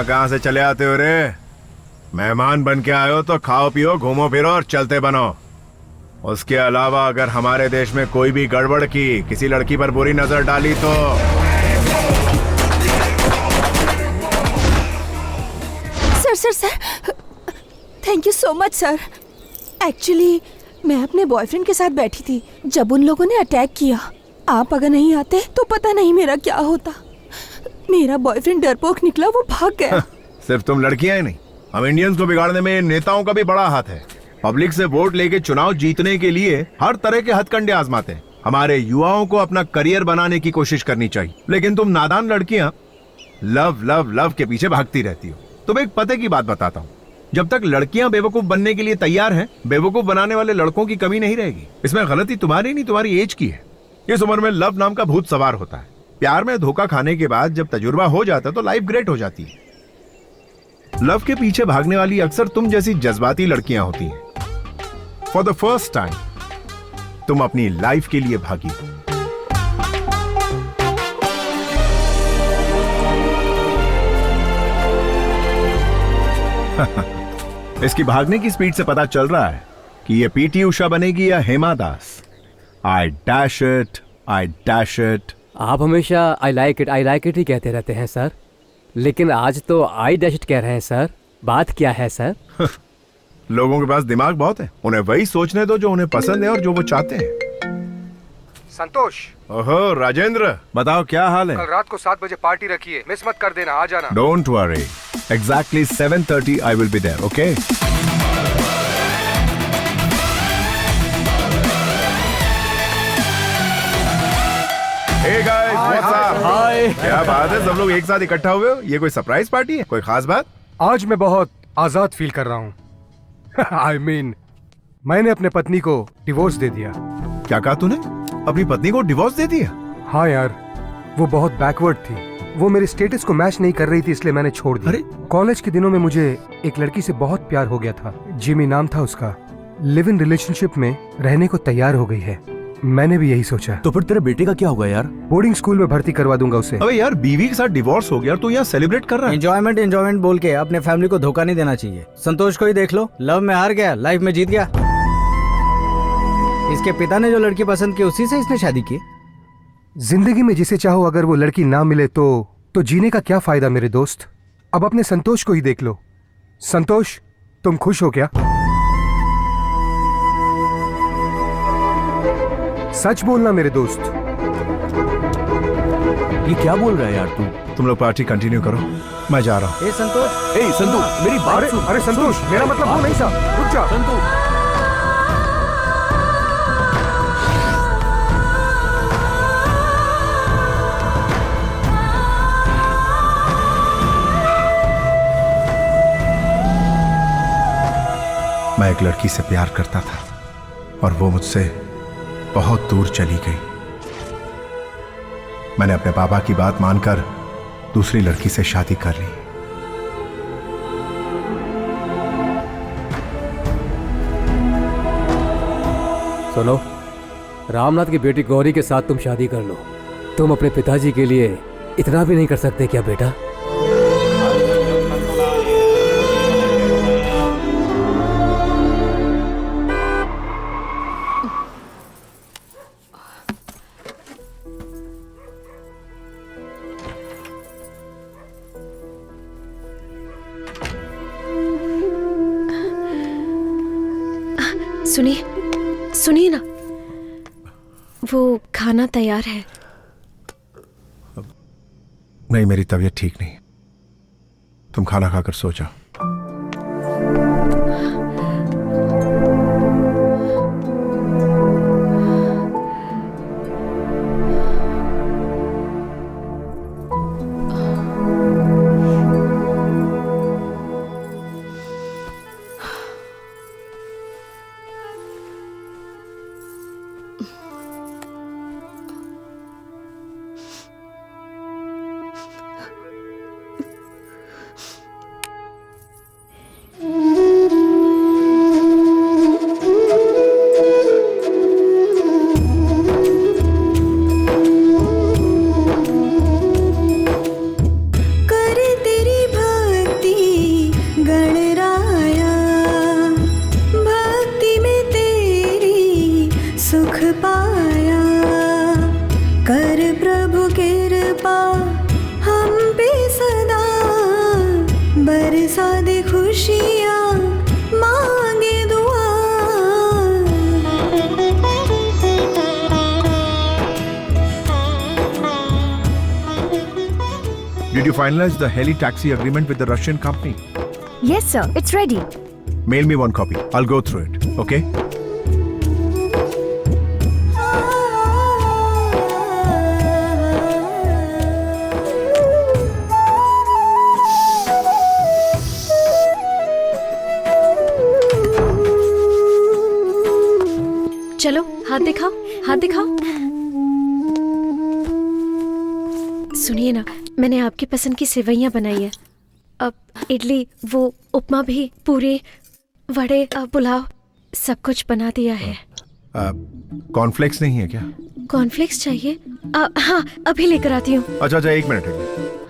कहाँ से चले आते हो रे? मेहमान बन के आए हो तो खाओ पियो, घूमो फिरो और चलते बनो। उसके अलावा अगर हमारे देश में कोई भी गड़बड़ की, किसी लड़की पर बुरी नजर डाली तो sir thank you so much sir. Actually मैं अपने बॉयफ्रेंड के साथ बैठी थी जब उन लोगों ने अटैक किया। आप अगर नहीं आते तो पता नहीं मेरा क्या होता। मेरा बॉयफ्रेंड डरपोक निकला, वो भाग गया। सिर्फ तुम लड़कियां ही नहीं, हम इंडियंस को बिगाड़ने में नेताओं का भी बड़ा हाथ है। पब्लिक से वोट लेके चुनाव जीतने के लिए हर तरह के हथकंडे आजमाते हैं। हमारे युवाओं को अपना करियर बनाने की कोशिश करनी चाहिए, लेकिन तुम नादान लड़कियां लव लव लव के पीछे भागती रहती हो। तुम्हें एक पते की बात बताता हूँ, जब तक लड़कियां बेवकूफ बनने के लिए तैयार हैं, बेवकूफ बनाने वाले लड़कों की कमी नहीं रहेगी। इसमें गलती तुम्हारी नहीं, तुम्हारी एज की है। इस उम्र में लव नाम का भूत सवार होता है। प्यार में धोखा खाने के बाद जब तजुर्बा हो जाता है तो लाइफ ग्रेट हो जाती है। लव के पीछे भागने वाली अक्सर तुम जैसी जज्बाती लड़कियां होती हैं। फॉर द फर्स्ट टाइम तुम अपनी लाइफ के लिए भागी हो। इसकी भागने की स्पीड से पता चल रहा है कि ये पीटी उषा बनेगी या Hema Das. I dash it, I dash it. आप हमेशा आई लाइक इट ही कहते रहते हैं सर, लेकिन आज तो आई डैश इट कह रहे हैं सर। बात क्या है सर? लोगों के पास दिमाग बहुत है, उन्हें वही सोचने दो जो उन्हें पसंद है और जो वो चाहते हैं। संतोष। ओहो राजेंद्र, बताओ क्या हाल है? कल रात को 7 बजे पार्टी रखी है, मिस मत कर देना, आ जाना। Don't worry, exactly 7:30 I will be there, okay? Hey guys, what's up? Hi. क्या बात है, सब लोग एक साथ इकट्ठा हुए हो? ये कोई सरप्राइज पार्टी है? कोई खास बात? आज मैं बहुत आजाद फील कर रहा हूँ। I mean, मैंने अपने पत्नी को डिवोर्स दे दिया। क्या कहा तूने? अपनी पत्नी को डिवोर्स दे दिया? हाँ यार, वो बहुत बैकवर्ड थी। वो मेरे स्टेटस को मैच नहीं कर रही थी, इसलिए मैंने छोड़ दिया। अरे? कॉलेज के दिनों में मुझे एक लड़की से बहुत प्यार हो गया था। जिमी नाम था उसका। लिव इन रिलेशनशिप में रहने को तैयार हो गई है। मैंने भी यही सोचा। तो फिर तेरे बेटे का क्या होगा यार? बोर्डिंग स्कूल में भर्ती करवा दूंगा उसे। अबे यार, बीवी के साथ डिवोर्स हो गया, तू यहाँ सेलिब्रेट कर रहा है? एंजॉयमेंट बोल के अपने फैमिली को धोखा नहीं देना चाहिए। संतोष को ही देख लो, लव में हार गया, लाइफ में जीत गया। इसके पिता ने जो लड़की पसंद की, उसी से इसने शादी की। जिंदगी में जिसे चाहो अगर वो लड़की ना मिले तो जीने का क्या फायदा मेरे दोस्त? अब अपने संतोष को ही देख लो। संतोष, तुम खुश हो क्या? सच बोलना मेरे दोस्त। ये क्या बोल रहा है यार तू? तुम लोग पार्टी कंटिन्यू करो, मैं जा रहा हूँ। ए संतोष, ए संतु, मेरी बात सुन। अरे संतोष, मेरा मतलब वो नहीं था। रुक जा संतु। मैं एक लड़की से प्यार करता था और वो मुझसे बहुत दूर चली गई। मैंने अपने पापा की बात मानकर दूसरी लड़की से शादी कर ली। सुनो, रामनाथ की बेटी गौरी के साथ तुम शादी कर लो। तुम अपने पिताजी के लिए इतना भी नहीं कर सकते क्या बेटा? सुनिए सुनिए ना, वो खाना तैयार है। नहीं, मेरी तबीयत ठीक नहीं। तुम खाना खाकर सो जाओ। Did you finalize the heli taxi agreement with the Russian company? Yes, sir. It's ready. Mail me one copy. I'll go through it. Okay? चलो हाथ दिखाओ, हाथ दिखाओ। सुनिए ना, मैंने आपकी पसंद की सेवइयां बनाई है। अब इडली, वो उपमा भी, पूरी, वड़े, पुलाव, सब कुछ बना दिया है। कॉर्नफ्लेक्स नहीं है क्या? कॉर्नफ्लेक्स चाहिए? हाँ, अभी लेकर आती हूँ। अच्छा, एक मिनट है।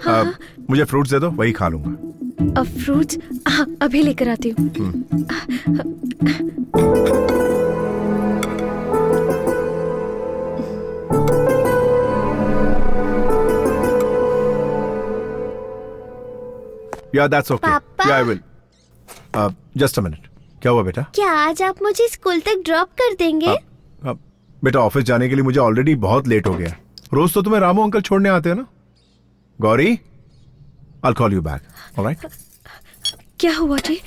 हाँ। मुझे फ्रूट्स दे दो, वही खा लूंगा। अब फ्रूट्स? हाँ, अभी लेकर आती हूँ। Yeah, that's okay. पापा? Yeah, I will. Just a minute. क्या हुआ बेटा? क्या आज आप मुझे स्कूल तक ड्रॉप कर देंगे? बेटा, ऑफिस जाने के लिए मुझे ऑलरेडी बहुत लेट हो गया। रोज तो तुम्हें रामू अंकल छोड़ने आते हैं ना? Gauri, I'll call you back. All right? क्या हुआ जी?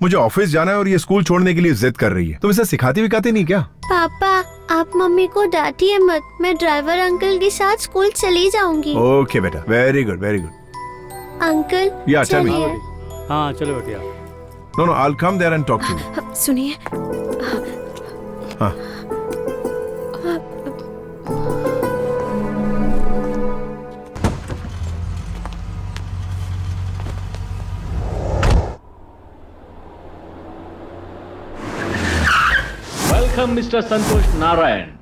मुझे ऑफिस जाना है और ये स्कूल छोड़ने के लिए जिद कर रही है। तुम इसे सिखाती विखाती नहीं क्या? पापा, आप मम्मी को डांटिए मत। मैं ड्राइवर अंकल के साथ स्कूल चली जाऊंगी। ओके बेटा, very good, very good. Uncle, Yeah, tell me. चलिए। हाँ चलो बेटिया। No, I'll come there and talk to you. सुनिए, हाँ। Welcome, Mr. Santosh Narayan.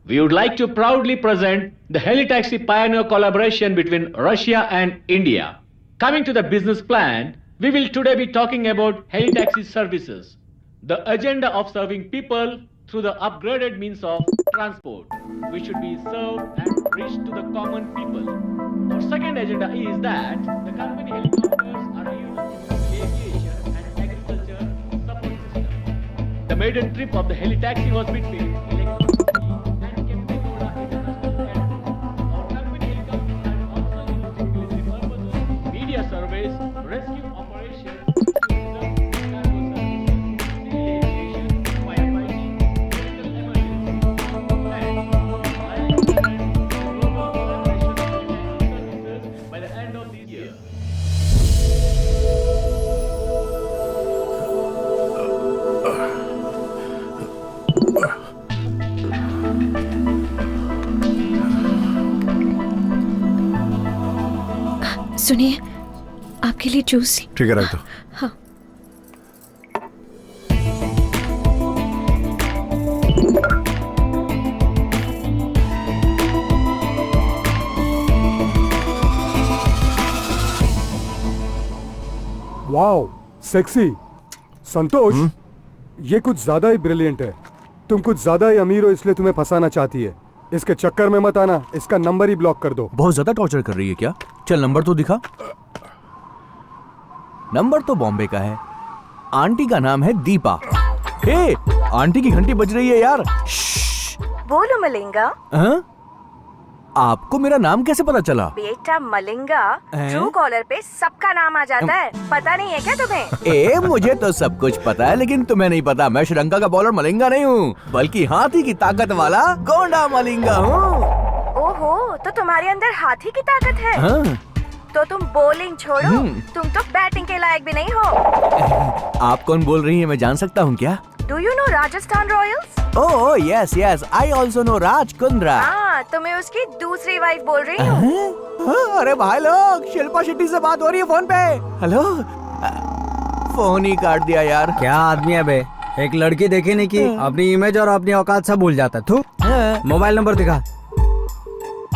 We would like to proudly present the Helitaxi Pioneer collaboration between Russia and India. Coming to the business plan, we will today be talking about Helitaxi services, the agenda of serving people through the upgraded means of transport, which should be served and reached to the common people. Our second agenda is that the company helicopters are used in aviation and agriculture support system. The maiden trip of the Helitaxi was between Electricity and Kempegowda International Airport. Our company helicopters are also used in military purposes, media surveys, rescue operations, tourism, cargo services, civil aviation, firefighting, medical emergency, and global collaboration of Helitaxi services by the end of this year. सुनिए, आपके लिए juice. ठीक है, रख दो। हाँ। Wow, sexy. संतोष, ये कुछ ज्यादा ही ब्रिलियंट है। तुम कुछ ज्यादा ही अमीर हो, इसलिए तुम्हें फंसाना चाहती है। इसके चक्कर में मत आना, इसका नंबर ही ब्लॉक कर दो। बहुत ज्यादा टॉर्चर कर रही है क्या? चल नंबर तो दिखा। नंबर तो बॉम्बे का है। आंटी का नाम है दीपा। हे, आंटी की घंटी बज रही है यार। बोलो मलिंगा। हाँ? आपको मेरा नाम कैसे पता चला? बेटा मलिंगा, हैं? ट्रू कॉलर पे सबका नाम आ जाता है, पता नहीं है क्या तुम्हें? ए मुझे तो सब कुछ पता है, लेकिन तुम्हें नहीं पता मैं श्रीलंका का बॉलर मलिंगा नहीं हूँ, बल्कि हाथी की ताकत वाला गोंडा मलिंगा हूँ। ओहो, तो तुम्हारे अंदर हाथी की ताकत है। हाँ? तो तुम बॉलिंग छोड़ो, तुम तो बैटिंग के लायक भी नहीं हो। आप कौन बोल रही हैं, मैं जान सकता हूँ क्या? Do you know Rajasthan Royals? Oh yes yes, I also know Raj Kundra. हाँ, तो मैं उसकी दूसरी वाइफ बोल रही हूँ। अरे भाई लोग, शिल्पा शेट्टी से बात हो रही है फोन पे। हेलो, फोन ही काट दिया यार। क्या आदमी है बे, एक लड़की देखी नहीं की अपनी इमेज और अपनी औकात सब भूल जाता है। तू मोबाइल नंबर दिखा।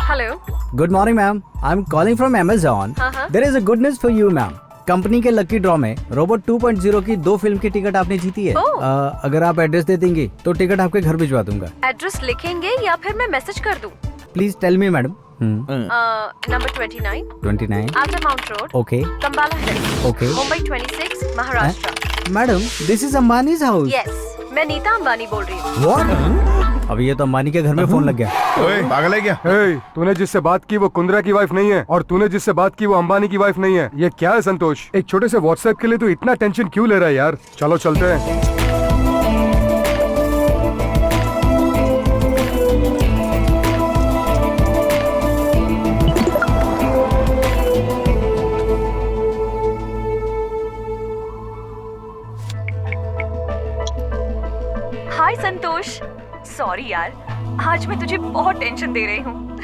Hello. Good morning ma'am, I am calling from Amazon. There is a good news for you ma'am. Company के लकी ड्रॉ में रोबोट 2.0 की 2 फिल्म की टिकट आपने जीती है। अगर आप एड्रेस दे देंगी तो टिकट आपके घर भिजवा दूंगा। एड्रेस लिखेंगे या फिर मैं मैसेज कर दूं? Please tell me madam. Number 29 Altamount road, okay Cumballa hill, okay Mumbai 26, Maharashtra. Madam, this is Ambani's house. Yes, मैं नीता अंबानी बोल रही हूँ। व्हाट? अभी ये तो अंबानी के घर में फोन लग गया। ओए, पागल है क्या? तूने जिससे बात की वो कुंद्रा की वाइफ नहीं है, और तूने जिससे बात की वो अंबानी की वाइफ नहीं है। ये क्या है संतोष? एक छोटे से व्हाट्सएप के लिए तू इतना टेंशन क्यों ले रहा है यार? चलो चलते हैं। हाय संतोष, सॉरी यार, आज मैं तुझे बहुत टेंशन दे रही हूँ।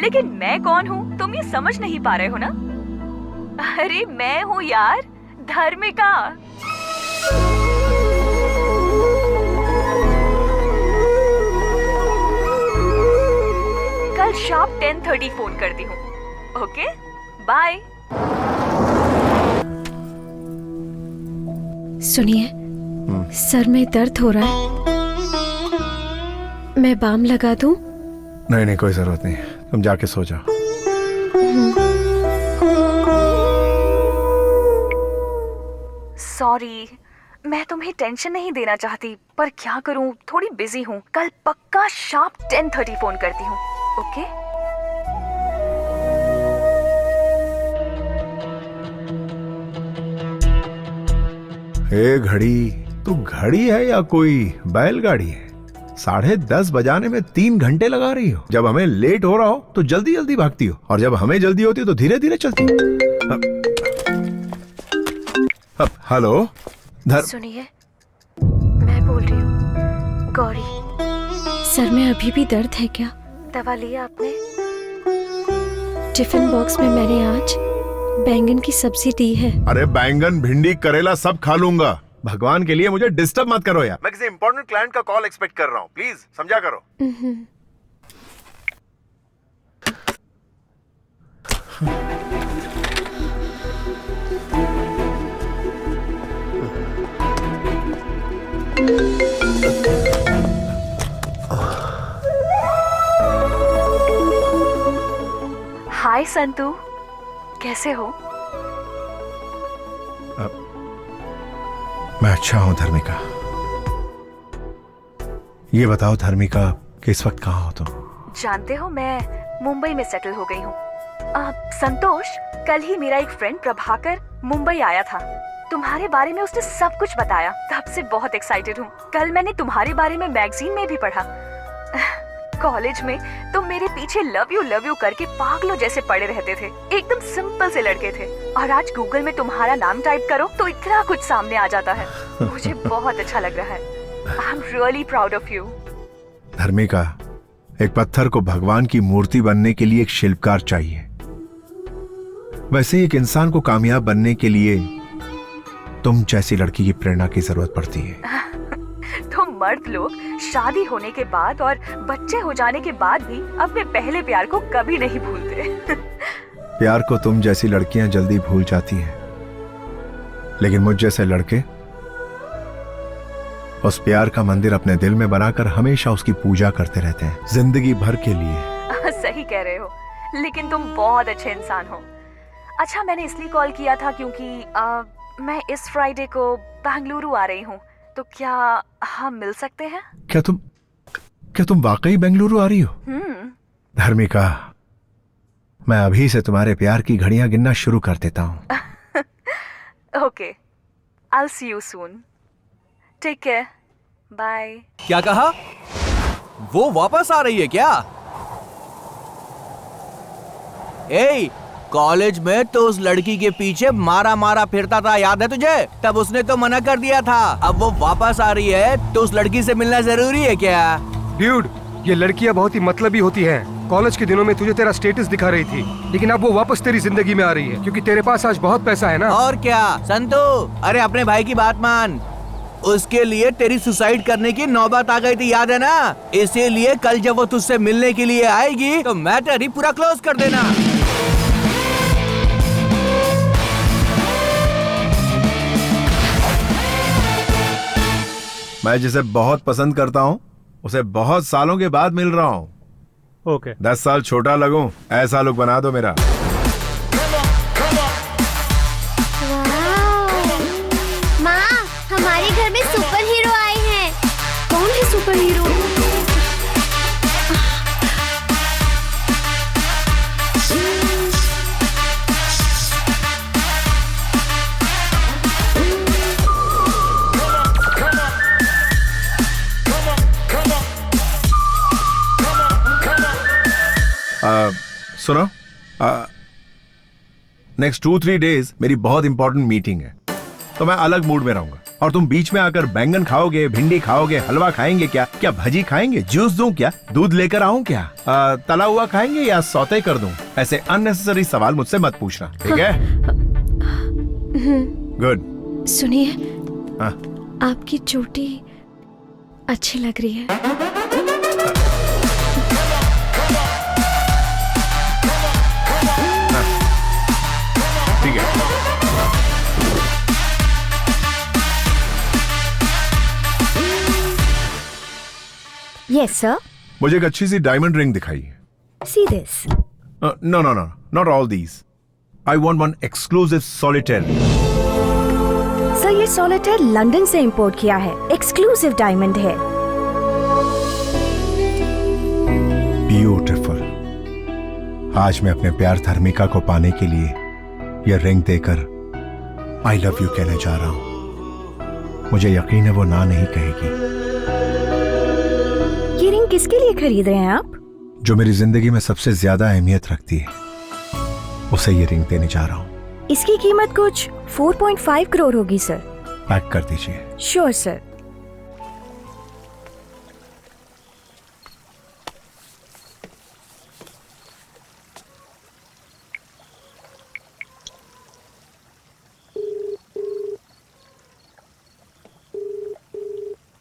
लेकिन मैं कौन हूँ तुम ये समझ नहीं पा रहे हो ना? अरे मैं हूँ यार, धर्मिका। कल शाम 10:30 फोन करती हूँ। Okay, bye. सुनिए, सर में दर्द हो रहा है, मैं बाम लगा दूं? नहीं नहीं, कोई जरूरत नहीं, तुम जाके सो जाओ। सॉरी, मैं तुम्हें टेंशन नहीं देना चाहती, पर क्या करूं, थोड़ी बिजी हूँ। कल पक्का शार्प 10:30 फोन करती हूँ। ओके? ए घड़ी, तू घड़ी है या कोई बैलगाड़ी है? 10:30 बजाने में 3 घंटे लगा रही हो। जब हमें लेट हो रहा हो तो जल्दी जल्दी भागती हो, और जब हमें जल्दी होती हो तो धीरे धीरे चलती हो। हेलो सुनिए, मैं बोल रही हूँ गौरी। सर में अभी भी दर्द है क्या? दवा लिया आपने? टिफिन बॉक्स में मैंने आज बैंगन की सब्जी दी है। अरे बैंगन, भिंडी, करेला सब खा लूंगा। भगवान के लिए मुझे डिस्टर्ब मत करो यार, मैं किसी इंपॉर्टेंट क्लाइंट का कॉल एक्सपेक्ट कर रहा हूँ, प्लीज समझा करो। हाय संतू, कैसे हो? मैं अच्छा हूँ धर्मिका। ये बताओ धर्मिका, कि इस वक्त कहाँ हो तुम? जानते हो, मैं मुंबई में सेटल हो गई हूँ। संतोष, कल ही मेरा एक फ्रेंड प्रभाकर मुंबई आया था। तुम्हारे बारे में उसने सब कुछ बताया, तब से बहुत एक्साइटेड हूँ। कल मैंने तुम्हारे बारे में मैगजीन में भी पढ़ा। कॉलेज में तुम मेरे पीछे लव यू करके पागलों जैसे पड़े रहते थे। एकदम सिंपल से लड़के थे, और आज गूगल में तुम्हारा नाम टाइप करो तो इतना कुछ सामने आ जाता है। मुझे बहुत अच्छा लग रहा है। I am really proud of you. Dharmika, एक पत्थर को भगवान की मूर्ति बनने के लिए एक शिल्पकार चाहिए, वैसे ही एक इंसान को कामयाब बनने के लिए तुम जैसी लड़की की प्रेरणा की जरूरत पड़ती है। तो मर्द लोग शादी होने के बाद और बच्चे हो जाने के बाद भी अपने पहले प्यार को कभी नहीं भूलते। प्यार को तुम जैसी लड़कियां जल्दी भूल जाती हैं, लेकिन मुझ जैसे लड़के उस प्यार का मंदिर अपने दिल में बनाकर हमेशा उसकी पूजा करते रहते हैं, जिंदगी भर के लिए। सही कह रहे हो, लेकिन तुम बहुत अच्छे इंसान हो। अच्छा, मैंने इसलिए कॉल किया था क्योंकि मैं इस फ्राइडे को बेंगलुरु आ रही हूँ। तो क्या हम मिल सकते हैं? क्या तुम वाकई बेंगलुरु आ रही हो? धर्मिका, मैं अभी से तुम्हारे प्यार की घड़ियां गिनना शुरू कर देता हूँ। Okay, I see you soon. Take care, bye. क्या कहा? वो वापस आ रही है क्या? ए, कॉलेज में तो उस लड़की के पीछे मारा मारा फिरता था, याद है तुझे? तब उसने तो मना कर दिया था। अब वो वापस आ रही है तो उस लड़की से मिलना जरूरी है क्या? ड्यूड, ये लड़कियां बहुत ही मतलबी होती हैं। कॉलेज के दिनों में तुझे तेरा स्टेटस दिखा रही थी, लेकिन अब वो वापस तेरी जिंदगी में आ रही है क्योंकि तेरे पास आज बहुत पैसा है ना। और क्या संतू, अरे अपने भाई की बात मान। उसके लिए तेरी सुसाइड करने की नौबत आ गई थी, याद है ना? इसीलिए कल जब वो तुझसे मिलने के लिए आएगी तो मैटर ही पूरा क्लोज कर देना। मैं जिसे बहुत पसंद करता हूँ उसे बहुत सालों के बाद मिल रहा हूँ। ओके। 10 साल छोटा लगूं, ऐसा लुक बना दो मेरा। माँ, हमारे घर में सुपर हीरो आए हैं। कौन है सुपर हीरो? सुनो, नेक्स्ट 2-3 डेज मेरी बहुत इंपॉर्टेंट मीटिंग है, तो मैं अलग मूड में रहूंगा। और तुम बीच में आकर बैंगन खाओगे, भिंडी खाओगे, हलवा खाएंगे क्या भजी खाएंगे, जूस दूं क्या, दूध लेकर आऊं क्या, तला हुआ खाएंगे या सौते कर दूं? ऐसे अननेसेसरी सवाल मुझसे मत पूछना, ठीक है? गुड। सुनिए, हाँ। आपकी चोटी अच्छी लग रही है। ठीक है। Yes sir. मुझे एक अच्छी सी डायमंड रिंग दिखाइए। See this. No, not all these. I want one exclusive solitaire. Sir, ये सॉलिटेयर लंदन से इंपोर्ट किया है, एक्सक्लूसिव डायमंड है। ब्यूटीफुल। आज मैं अपने प्यार धर्मिका को पाने के लिए यह रिंग देकर आई लव यू कहने जा रहा हूं। मुझे यकीन है वो ना नहीं कहेगी। ये रिंग किसके लिए खरीद रहे हैं आप? जो मेरी जिंदगी में सबसे ज्यादा अहमियत रखती है, उसे ये रिंग देने जा रहा हूं। इसकी कीमत कुछ 4.5 करोड़ होगी सर। पैक कर दीजिए। Sure sir.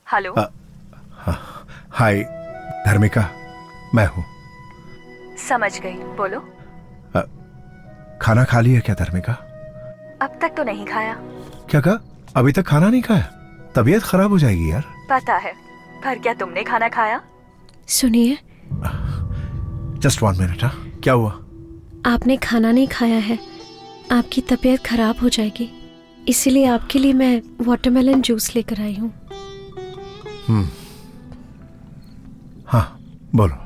हेलो। हाय धर्मिका, मैं हूँ। समझ गई, बोलो। खाना खा लिया क्या धर्मिका? अब तक तो नहीं खाया। क्या कहा? अभी तक खाना नहीं खाया? तबीयत खराब हो जाएगी यार। पता है, पर क्या तुमने खाना खाया? सुनिए, जस्ट 1 मिनट। क्या हुआ? आपने खाना नहीं खाया है, आपकी तबीयत खराब हो जाएगी। इसीलिए आपके लिए मैं वाटरमेलन जूस लेकर आई हूँ। हाँ, बोलो।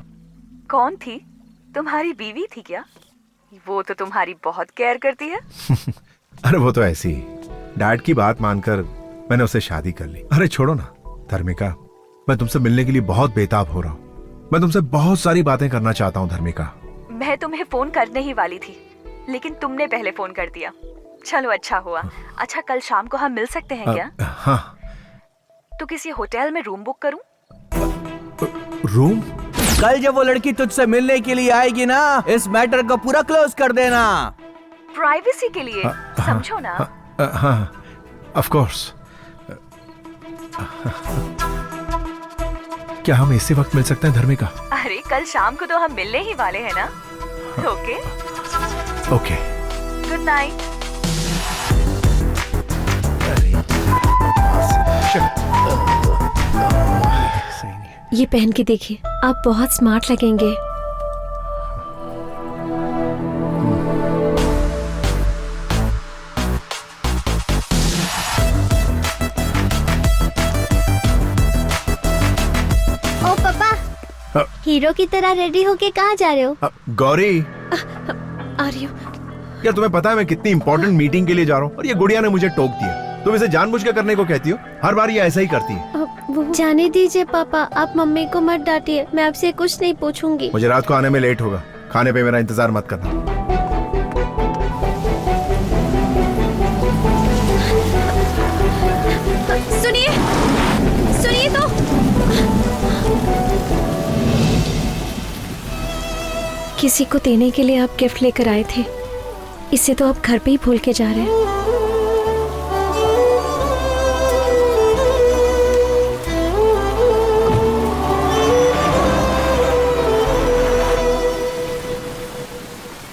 कौन थी? तुम्हारी बीवी थी क्या? वो तो तुम्हारी बहुत केयर करती है। अरे वो तो ऐसी ही, डैड की बात मानकर मैंने उससे शादी कर ली। अरे छोड़ो ना धर्मिका, मैं तुमसे मिलने के लिए बहुत बेताब हो रहा हूँ। मैं तुमसे बहुत सारी बातें करना चाहता हूँ धर्मिका। मैं तुम्हें फोन करने ही वाली थी, लेकिन तुमने पहले फोन कर दिया। चलो अच्छा हुआ। अच्छा, कल शाम को हम मिल सकते हैं क्या? हाँ। तो किसी होटल में रूम बुक करूं? रूम? कल जब वो लड़की तुझसे मिलने के लिए आएगी ना, इस मैटर को पूरा क्लोज कर देना। प्राइवेसी के लिए, समझो ना। हाँ, ऑफ कोर्स। क्या हम इसी वक्त मिल सकते हैं धर्मिका? अरे कल शाम को तो हम मिलने ही वाले हैं ना। Okay okay, good night. ये पहन के देखिए, आप बहुत स्मार्ट लगेंगे। हीरो की तरह रेडी होके कहाँ जा रहे हो? गौरी, आ रही हूँ। क्या तुम्हें पता है मैं कितनी इंपॉर्टेंट मीटिंग के लिए जा रहा हूँ और ये गुड़िया ने मुझे टोक दिया। तुम इसे जानबूझ के करने को कहती हो, हर बार ये ऐसा ही करती है। जाने दीजिए पापा, आप मम्मी को मत डांटिए, मैं आपसे कुछ नहीं पूछूंगी। मुझे रात को आने में लेट होगा, खाने पे मेरा इंतजार मत करना। सुनिए, सुनिए तो। किसी को देने के लिए आप गिफ्ट लेकर आए थे, इसे तो आप घर पे ही भूल के जा रहे हैं।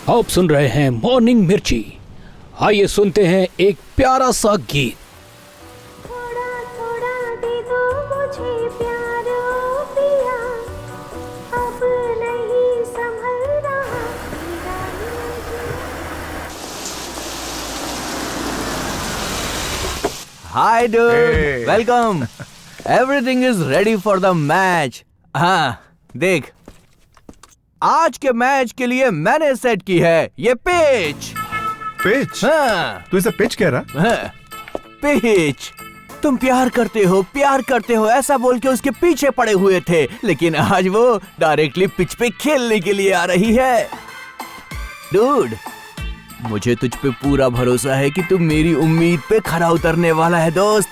आप सुन रहे हैं मॉर्निंग मिर्ची। आइए सुनते हैं एक प्यारा सा गीत। थोड़ा थोड़ा दे दो मुझे प्यार ओ पिया, अब नहीं संभल रहा। Hi dude, Hey. Welcome. Everything is ready for the match. हाँ देख, आज के मैच के लिए मैंने सेट की है ये पिच। पिच? हाँ, तू इसे पिच कह रहा? हाँ, पिच। तुम प्यार करते हो ऐसा बोल के उसके पीछे पड़े हुए थे, लेकिन आज वो डायरेक्टली पिच पे खेलने के लिए आ रही है। डूड, मुझे तुझ पे पूरा भरोसा है कि तू मेरी उम्मीद पे खरा उतरने वाला है दोस्त।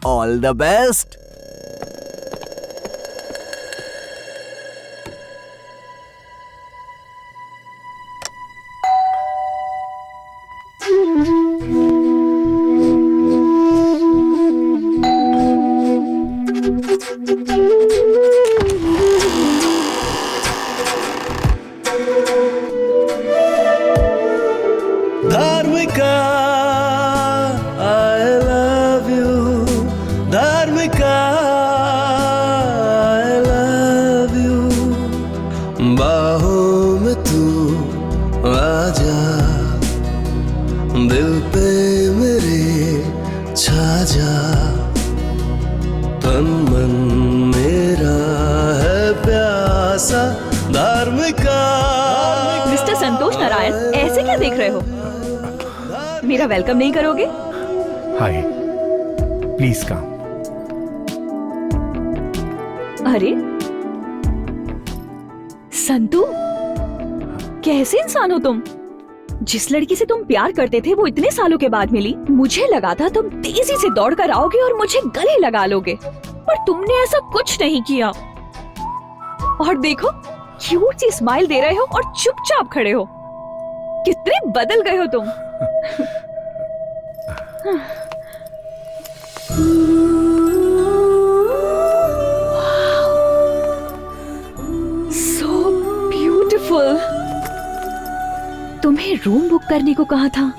All the best. Dharmika, I love you, Dharmika, I love you, बाहों में तू आजा, दिल पे मेरे छा जा, तन मन मेरा है प्यासा, धार्मिका। मिस्टर संतोष नारायण, ऐसे क्या देख रहे हो? मेरा वेलकम नहीं करोगे? हाय, प्लीज कम। अरे संतू, कैसे इंसान हो तुम? जिस लड़की से तुम प्यार करते थे वो इतने सालों के बाद मिली। मुझे लगा था तुम तेजी से दौड़ कर आओगे और मुझे गले लगा लोगे, पर तुमने ऐसा कुछ नहीं किया। और देखो, क्यूट सी स्माइल दे रहे हो और चुपचाप खड़े हो। कितने बदल गए हो तुम। So beautiful। तुम्हें रूम बुक करने को कहा था,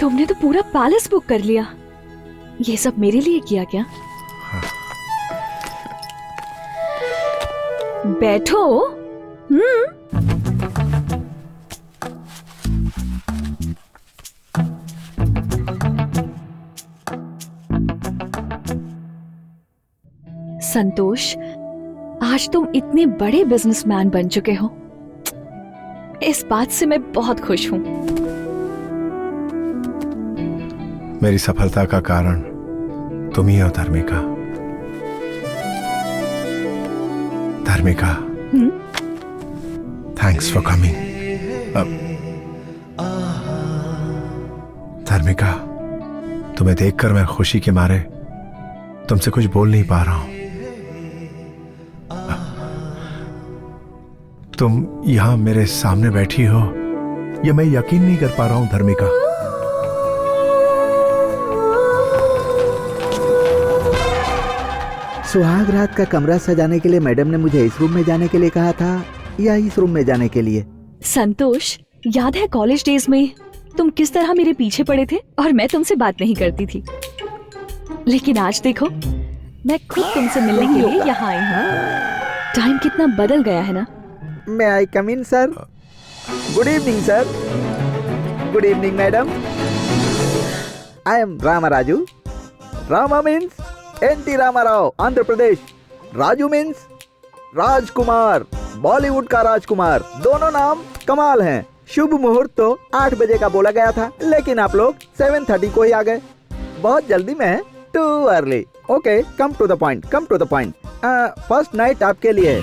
तुमने तो पूरा पैलेस बुक कर लिया। ये सब मेरे लिए किया क्या? बैठो। संतोष, आज तुम इतने बड़े बिजनेसमैन बन चुके हो, इस बात से मैं बहुत खुश हूं। मेरी सफलता का कारण तुम ही हो धर्मिका। धर्मिका, थैंक्स फॉर कमिंग। धर्मिका, तुम्हें देखकर मैं खुशी के मारे तुमसे कुछ बोल नहीं पा रहा हूं। तुम यहां मेरे सामने बैठी हो, यह मैं यकीन नहीं कर पा रहा हूं धर्मिका। सुहाग रात का कमरा सजाने के लिए मैडम ने मुझे इस रूम में जाने के लिए कहा था या इस रूम में जाने के लिए? संतोष, याद है कॉलेज डेज में तुम किस तरह मेरे पीछे पड़े थे और मैं तुमसे बात नहीं करती थी, लेकिन आज देखो मैं खुद तुमसे मिलने के लिए यहाँ आई हूँ। टाइम कितना बदल गया है ना। May I come in, sir? Good evening, sir. Good evening, madam. I am Rama Raju. Rama means N.T. Rama Rao, Andhra Pradesh. Raju means राजकुमार, बॉलीवुड का राजकुमार। दोनों नाम कमाल हैं। शुभ मुहूर्त तो 8 बजे का बोला गया था, लेकिन आप लोग 7:30 को ही आ गए। बहुत जल्दी में, too early. Okay, come to the point, come to the point. First night आपके लिए है,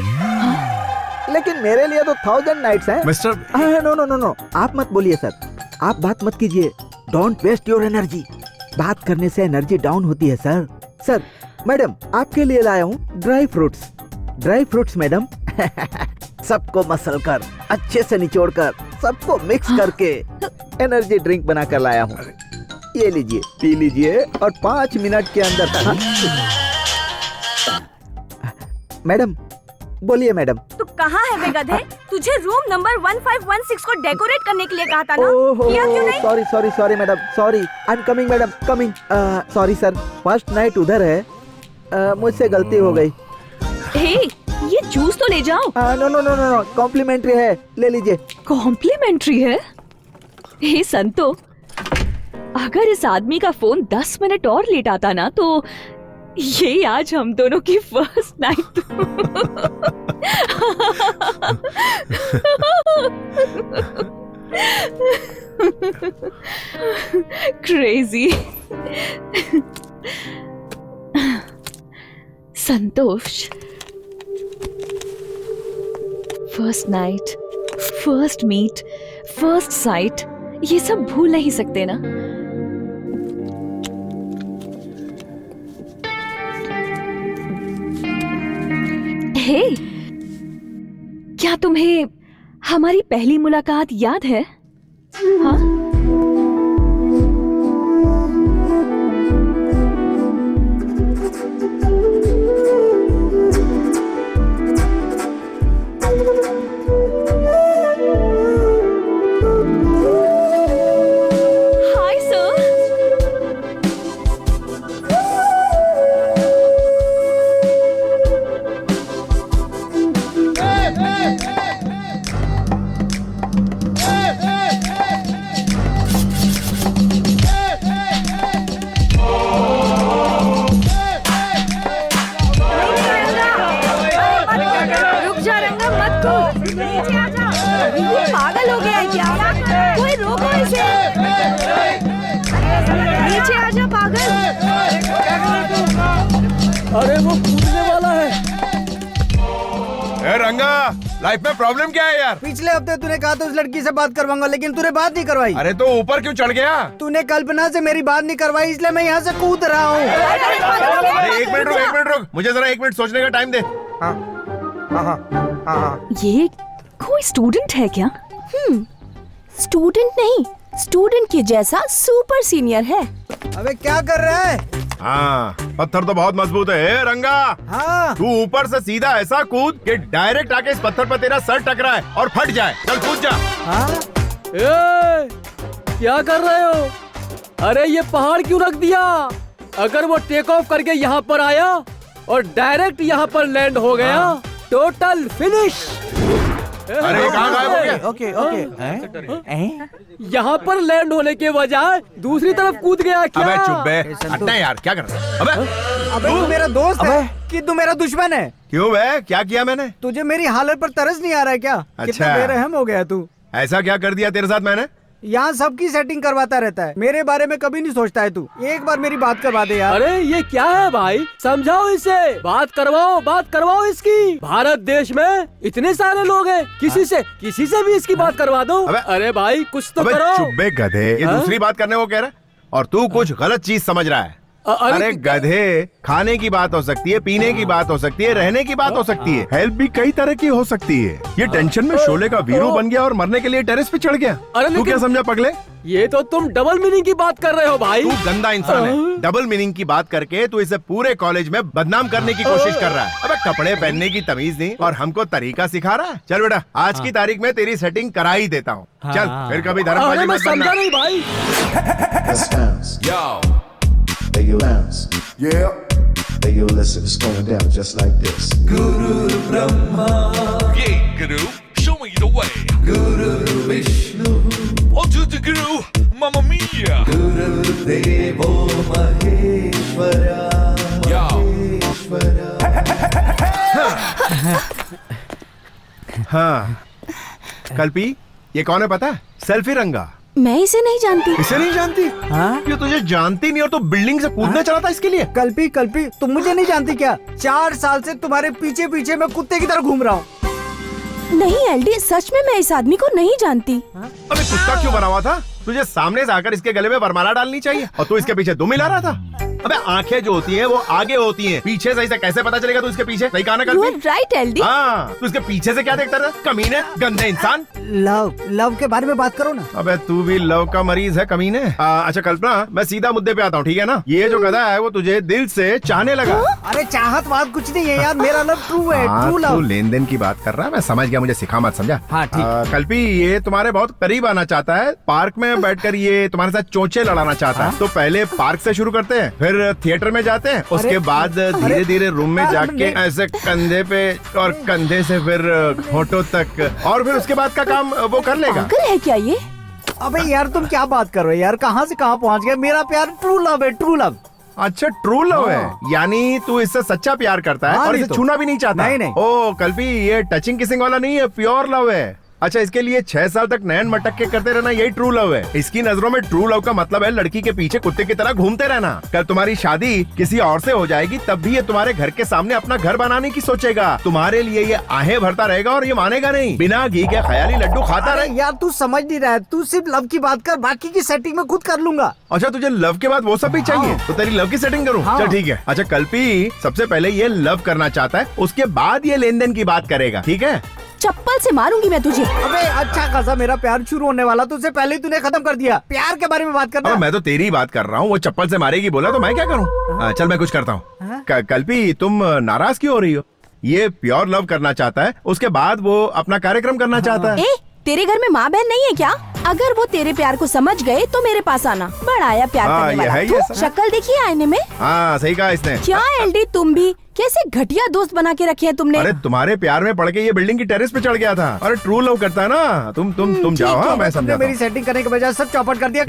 लेकिन मेरे लिए तो 1000 नाइट्स हैं। Mister no no no no, आप मत बोलिए सर, आप बात मत कीजिए। Don't waste your energy. बात करने से एनर्जी डाउन होती है सर। सर, मैडम आपके लिए लाया हूँ dry fruits. Dry fruits madam. सबको मसल कर, अच्छे से निचोड़ कर, सबको मिक्स करके एनर्जी ड्रिंक बना कर लाया हूँ। ये लीजिए, पी लीजिए और 5 मिनट के अंदर। मैडम बोलिए मैडम। तू कहाँ है बे गधे? तुझे रूम नंबर 1516 को डेकोरेट करने के लिए कहा था ना? किया क्यों नहीं? Sorry sorry sorry madam, sorry. I am coming madam, coming. Sorry sir, first night उधर है, मुझसे गलती हो गई। हे, ये जूस तो ले जाओ। No no no no no, complimentary है, ले लीजिए। कॉम्प्लीमेंट्री है? हे संतो, अगर इस आदमी का फोन 10 मिनट और लेट आता ना तो ये आज हम दोनों की first night. Crazy. Santosh, first night, first meet, first sight, ये सब भूल नहीं सकते ना। हे, क्या तुम्हें हमारी पहली मुलाकात याद है? हाँ? Hi sir. रुक जा रंगा, मत कूद। नीचे आ जा। ये पागल हो गया है क्या? कोई रोको इसे। नीचे आ जा पागल। अरे वो कूदने वाला है। ए रंगा, लाइफ में प्रॉब्लम क्या है यार? पिछले हफ्ते तूने कहा था उस लड़की से बात करवाऊंगा, लेकिन तूने बात नहीं करवाई। अरे तो ऊपर क्यों चढ़ गया? तूने कल्पना से मेरी बात नहीं करवाई, इसलिए मैं यहाँ से कूद रहा हूँ। अरे एक मिनट रुक, मुझे जरा 1 मिनट सोचने का टाइम दे। ये कोई स्टूडेंट है क्या? स्टूडेंट नहीं, स्टूडेंट के जैसा सुपर सीनियर है। अबे क्या कर रहा है? हाँ, पत्थर तो बहुत मजबूत है। ए, रंगा, हाँ। तू ऊपर से सीधा ऐसा कूद कि डायरेक्ट आके इस पत्थर पर तेरा सर टकराए और फट जाए। चल कूद जा। हाँ? ए, क्या कर रहे हो? अरे ये पहाड़ क्यों रख दिया? अगर वो टेक ऑफ करके यहाँ पर आया और डायरेक्ट यहाँ पर लैंड हो गया, टोटल फिनिश। अरे कहाँ गायब हो गया? Okay okay. यहाँ पर लैंड होने के बजाय दूसरी तरफ कूद गया क्या? अबे चुप बे, हटना यार, क्या कर रहा है? अबे तू मेरा दोस्त है कि तू मेरा दुश्मन है? क्यों बे, क्या किया मैंने? तुझे मेरी हालत पर तरस नहीं आ रहा है क्या? कितना बेरहम हो गया तू। ऐसा क्या कर दिया तेरे साथ मैंने? यहाँ सबकी सेटिंग करवाता रहता है, मेरे बारे में कभी नहीं सोचता है तू। एक बार मेरी बात करवा दे यार। अरे ये क्या है भाई, समझाओ इसे। बात करवाओ इसकी। भारत देश में इतने सारे लोग हैं, किसी से भी इसकी बात करवा दो। अरे भाई कुछ तो करो। चुप बे गधे, ये दूसरी बात करने को कह रहा है और तू कुछ गलत चीज समझ रहा है। अरे गधे, खाने की बात हो सकती है, पीने की बात हो सकती है, रहने की बात हो सकती है, हेल्प भी कई तरह की हो सकती है। ये टेंशन में शोले का वीरू बन गया और मरने के लिए टेरेस पे चढ़ गया। तू क्या समझा पगले? ये तो तुम डबल मीनिंग की बात कर रहे हो भाई। तू गंदा इंसान है। डबल मीनिंग की बात करके तू इसे पूरे कॉलेज में बदनाम करने की कोशिश कर रहा है। अबे कपड़े पहनने की तमीज नहीं और हमको तरीका सिखा रहा है। चल बेटा, आज की तारीख में तेरी सेटिंग करा ही देता हूँ। चल फिर कभी धर्मबाजी मत करना। समझा नहीं भाई। Hey, you bounce. Yeah. Hey, you listen, it's going down just like this. Guru Brahma. Yeah, Guru, show me the way. Guru Vishnu. On to the Guru, Mamma Mia. Guru Devo Maheshwara. Yo. Maheshwara. हाँ कल्पी, ये कौन है पता है? Selfie रंगा। मैं इसे नहीं जानती। इसे नहीं जानती? हाँ? ये तुझे जानती नहीं और तो बिल्डिंग से कूदने चला था इसके लिए। कल्पी कल्पी, तुम मुझे नहीं जानती क्या? 4 साल से तुम्हारे पीछे पीछे मैं कुत्ते की तरह घूम रहा हूँ। नहीं एलडी, सच में मैं इस आदमी को नहीं जानती। अबे कुत्ता क्यों बना हुआ था? तुझे सामने से आकर इसके गले में वरमाला डालनी चाहिए और तू इसके पीछे दुम मिला रहा था। अबे आंखें जो होती हैं वो आगे होती हैं, पीछे से इसे कैसे पता चलेगा तू इसके पीछे? सही कहा ना कल्पी? Right LD. हाँ, तू इसके पीछे से क्या देखता रहा? कमीने, गंदे इंसान। लव के बारे में बात करो ना। अबे तू भी लव का मरीज है कमीने। अच्छा कल्पना, मैं सीधा मुद्दे पे आता हूँ, ठीक है ना? ये जो गधा है वो तुझे दिल से चाहने लगा। अरे चाहत बात कुछ नहीं है यार, मेरा लव ट्रू है, ट्रू लव। तू लेन देन की बात कर रहा है, मैं समझ गया, मुझे सिखा मत, समझा? हाँ ठीक। कल्पी, ये तुम्हारे बहुत करीब आना चाहता है, पार्क में बैठकर ये तुम्हारे साथ चोंचे लड़ाना चाहता है। तो पहले पार्क से शुरू करते हैं, फिर थिएटर में जाते हैं, उसके बाद धीरे धीरे रूम में जाके ऐसे कंधे पे और कंधे से फिर होठों तक, और फिर उसके बाद का काम वो कर लेगा। पागल है क्या ये? अबे यार तुम क्या बात कर रहे हो यार, कहाँ से कहाँ पहुँच गए? मेरा प्यार ट्रू लव है, ट्रू लव। अच्छा ट्रू लव है, यानी तू इससे सच्चा प्यार करता है और इसे छूना भी नहीं चाहता? नहीं नहीं। ओ कल्पी, ये टचिंग किसिंग वाला नहीं है, प्योर लव है। अच्छा, इसके लिए 6 साल तक नैन मटक के करते रहना, यही ट्रू लव है। इसकी नजरों में ट्रू लव का मतलब है लड़की के पीछे कुत्ते की तरह घूमते रहना। कल तुम्हारी शादी किसी और से हो जाएगी तब भी ये तुम्हारे घर के सामने अपना घर बनाने की सोचेगा। तुम्हारे लिए ये आहें भरता रहेगा और ये मानेगा नहीं। बिना घी के ख्याली लड्डू खाता रहे। यार तू समझ नहीं रहा है, तू सिर्फ लव की बात कर, बाकी की सेटिंग में खुद कर लूंगा। अच्छा, तुझे लव के बाद वो सब भी चाहिए? तो तेरी लव की सेटिंग करूँ? चल ठीक है। अच्छा कल्पी, सबसे पहले ये लव करना चाहता है, उसके बाद ये लेन देन की बात करेगा, ठीक है? चप्पल से मारूंगी मैं तुझे। अबे अच्छा खासा मेरा प्यार शुरू होने वाला, तुझसे पहले ही तूने खत्म कर दिया। प्यार के बारे में बात करना। मैं तो तेरी बात कर रहा हूँ, वो चप्पल से मारेगी बोला तो मैं क्या करूँ? चल मैं कुछ करता हूँ। कल्पी, तुम नाराज क्यों हो रही हो? ये प्योर लव करना चाहता है, उसके बाद वो अपना कार्यक्रम करना चाहता है। तेरे घर में माँ बहन नहीं है क्या? अगर वो तेरे प्यार को समझ गए तो मेरे पास आना। बड़ा आया प्यार करने वाला। शक्ल देखिए आईने में। हाँ सही कहा इसने। क्या एलडी, तुम भी कैसे घटिया दोस्त बना के रखे हैं तुमने? अरे तुम्हारे प्यार में पड़ के ये बिल्डिंग की टेरेस पे चढ़ गया था। अरे ट्रू लव करता है ना। तुम जाओ। हाँ मैं समझा। मेरी सेटिंग करने के बजाय सब चौपट कर दिया।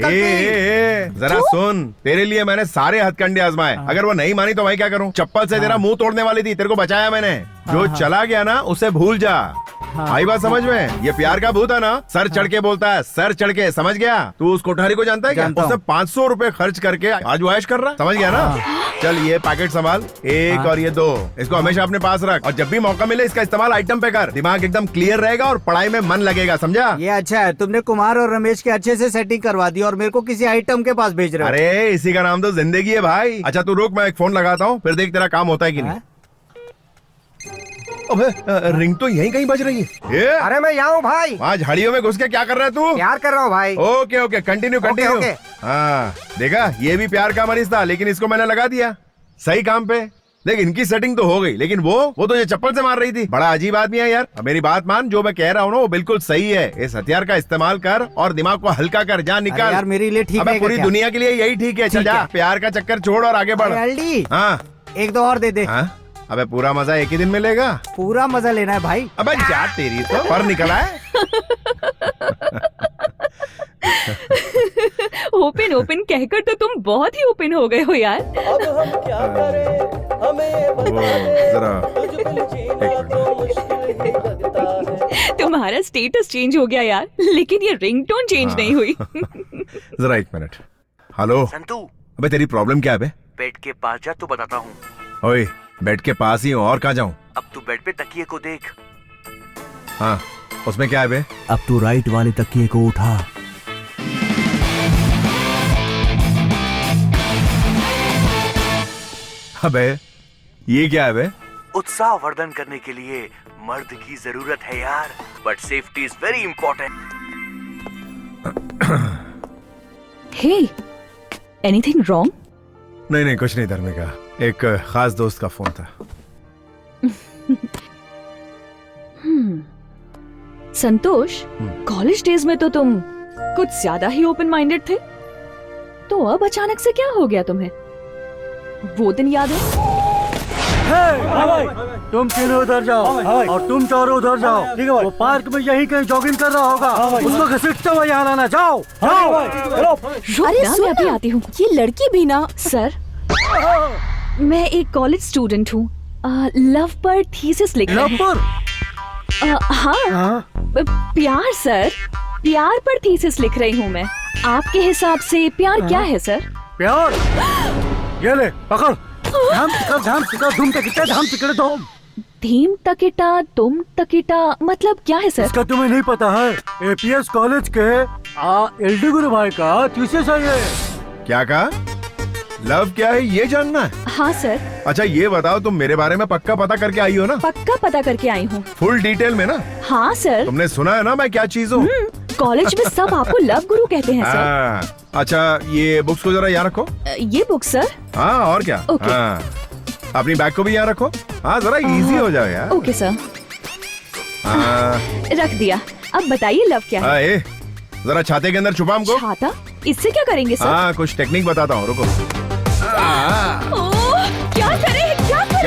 जरा सुन, तेरे लिए मैंने सारे हथकंडे आजमाए, अगर वो नहीं मानी तो मैं क्या करूँ? चप्पल से तेरा मुंह तोड़ने वाली थी, तेरे को बचाया मैंने। जो चला गया ना उसे भूल जा। आई बात समझ में? ये प्यार का भूत है ना, सर चढ़ के बोलता है, सर चढ़ के, समझ गया? तू उस कोठारी को जानता है क्या? उसने 500 रुपए खर्च करके आज वो ऐश कर रहा, समझ गया ना? चल ये पैकेट संभाल, एक और ये 2, इसको हमेशा अपने पास रख और जब भी मौका मिले इसका इस्तेमाल आइटम पे कर। दिमाग एकदम क्लियर रहेगा और पढ़ाई में मन लगेगा, समझा? ये अच्छा है, तुमने कुमार और रमेश के अच्छे से सेटिंग करवा दी और मेरे को किसी आइटम के पास भेज रहे हो। अरे इसी का नाम तो जिंदगी है भाई। अच्छा तू रुक, मैं एक फोन लगाता हूँ, फिर देख तेरा काम होता है कि नहीं। अबे रिंग तो यहीं कहीं बज रही है। अरे मैं यहाँ हूँ भाई। वहाँ झाड़ियों में घुस के क्या कर रहा है तू? प्यार कर रहा हूँ भाई। Okay okay, continue continue. हाँ देखा, ये भी प्यार का मरीज था, लेकिन इसको मैंने लगा दिया सही काम पे। देख इनकी सेटिंग तो हो गई, लेकिन वो तो ये चप्पल से मार रही थी। बड़ा अजीब आदमी है यार। अब मेरी बात मान, जो मैं कह रहा हूँ ना वो बिल्कुल सही है। इस हथियार का इस्तेमाल कर और दिमाग को हल्का कर, जा निकाल। यार मेरे लिए ठीक है। पूरी दुनिया के लिए यही ठीक है। चल जा, प्यार का चक्कर छोड़ और आगे बढ़। हाँ 1-2 और दे दे। अबे पूरा मजा एक ही दिन में लेगा? पूरा मजा लेना है भाई। अबे जा, तेरी तो पर निकला है। ओपन ओपन कहकर तो तुम बहुत ही ओपन हो गए हो यार। अब हम क्या करें, हमें तुम्हारा स्टेटस चेंज हो गया यार, लेकिन ये रिंगटोन चेंज नहीं हुई। जरा एक मिनट। हेलो संतू, अबे तेरी प्रॉब्लम क्या है बे? बेड के पास जा तो बताता हूँ। ओए बेड के पास ही हूँ, और कहाँ जाऊँ? अब तू बेड पे तकिए को देख। हाँ उसमें क्या है बे? अब तू राइट वाले तकिए को उठा। अबे ये क्या है बे? उत्साह वर्धन करने के लिए मर्द की जरूरत है यार, but safety is very important. Hey, anything wrong? नहीं कुछ नहीं धर्मिका, एक खास दोस्त का फोन था। संतोष, कॉलेज डेज में तो तुम कुछ ज्यादा ही ओपन माइंडेड थे, तो अब अचानक से क्या हो गया तुम्हें? वो दिन याद है? तुम तीनों उधर जाओ और तुम चारों उधर जाओ। ठीक है, वो पार्क में यही कहीं जॉगिंग कर रहा होगा, उसको घसीटते हुए यहाँ आना। जाओ जाओ। अरे मैं अभी आती हूँ। ये लड़की भी ना। सर, मैं एक कॉलेज स्टूडेंट हूँ, लव पर थीसिस लिख रहे हैं। लव पर? हाँ प्यार सर, प्यार पर थीसिस लिख रही हूँ मैं। आपके हिसाब से प्यार क्या है सर? प्यार? ये ले पकड़। धाम टिका धूम तकिटा धाम टिकड़े धूम। धीम तकिटा तुम तकिटा मतलब क्या है सर? इसका तुम्हें नहीं पता है? एपीएस कॉलेज के एलडी गुरु भाई का थीसिस है ये। क्या कहा? लव क्या है ये जानना है? हाँ सर। अच्छा ये बताओ, तुम मेरे बारे में पक्का पता करके आई हो ना? पक्का पता करके आई हूँ। फुल डिटेल में ना? हाँ सर। तुमने सुना है ना मैं क्या चीज हूँ? कॉलेज में सब आपको लव गुरु कहते हैं सर। अच्छा ये बुक्स को जरा यहाँ रखो। ये बुक सर? हाँ और क्या। ओके। हाँ अपनी बैग को भी यहाँ रखो। हाँ जरा इजी हो जाए यार। Okay sir. हाँ रख दिया। अब बताइए लव क्या है? ए, जरा छाते के अंदर छुपा हमको। छाता? इससे क्या करेंगे सर? हाँ कुछ टेक्निक बताता हूँ, रुको। क्या करे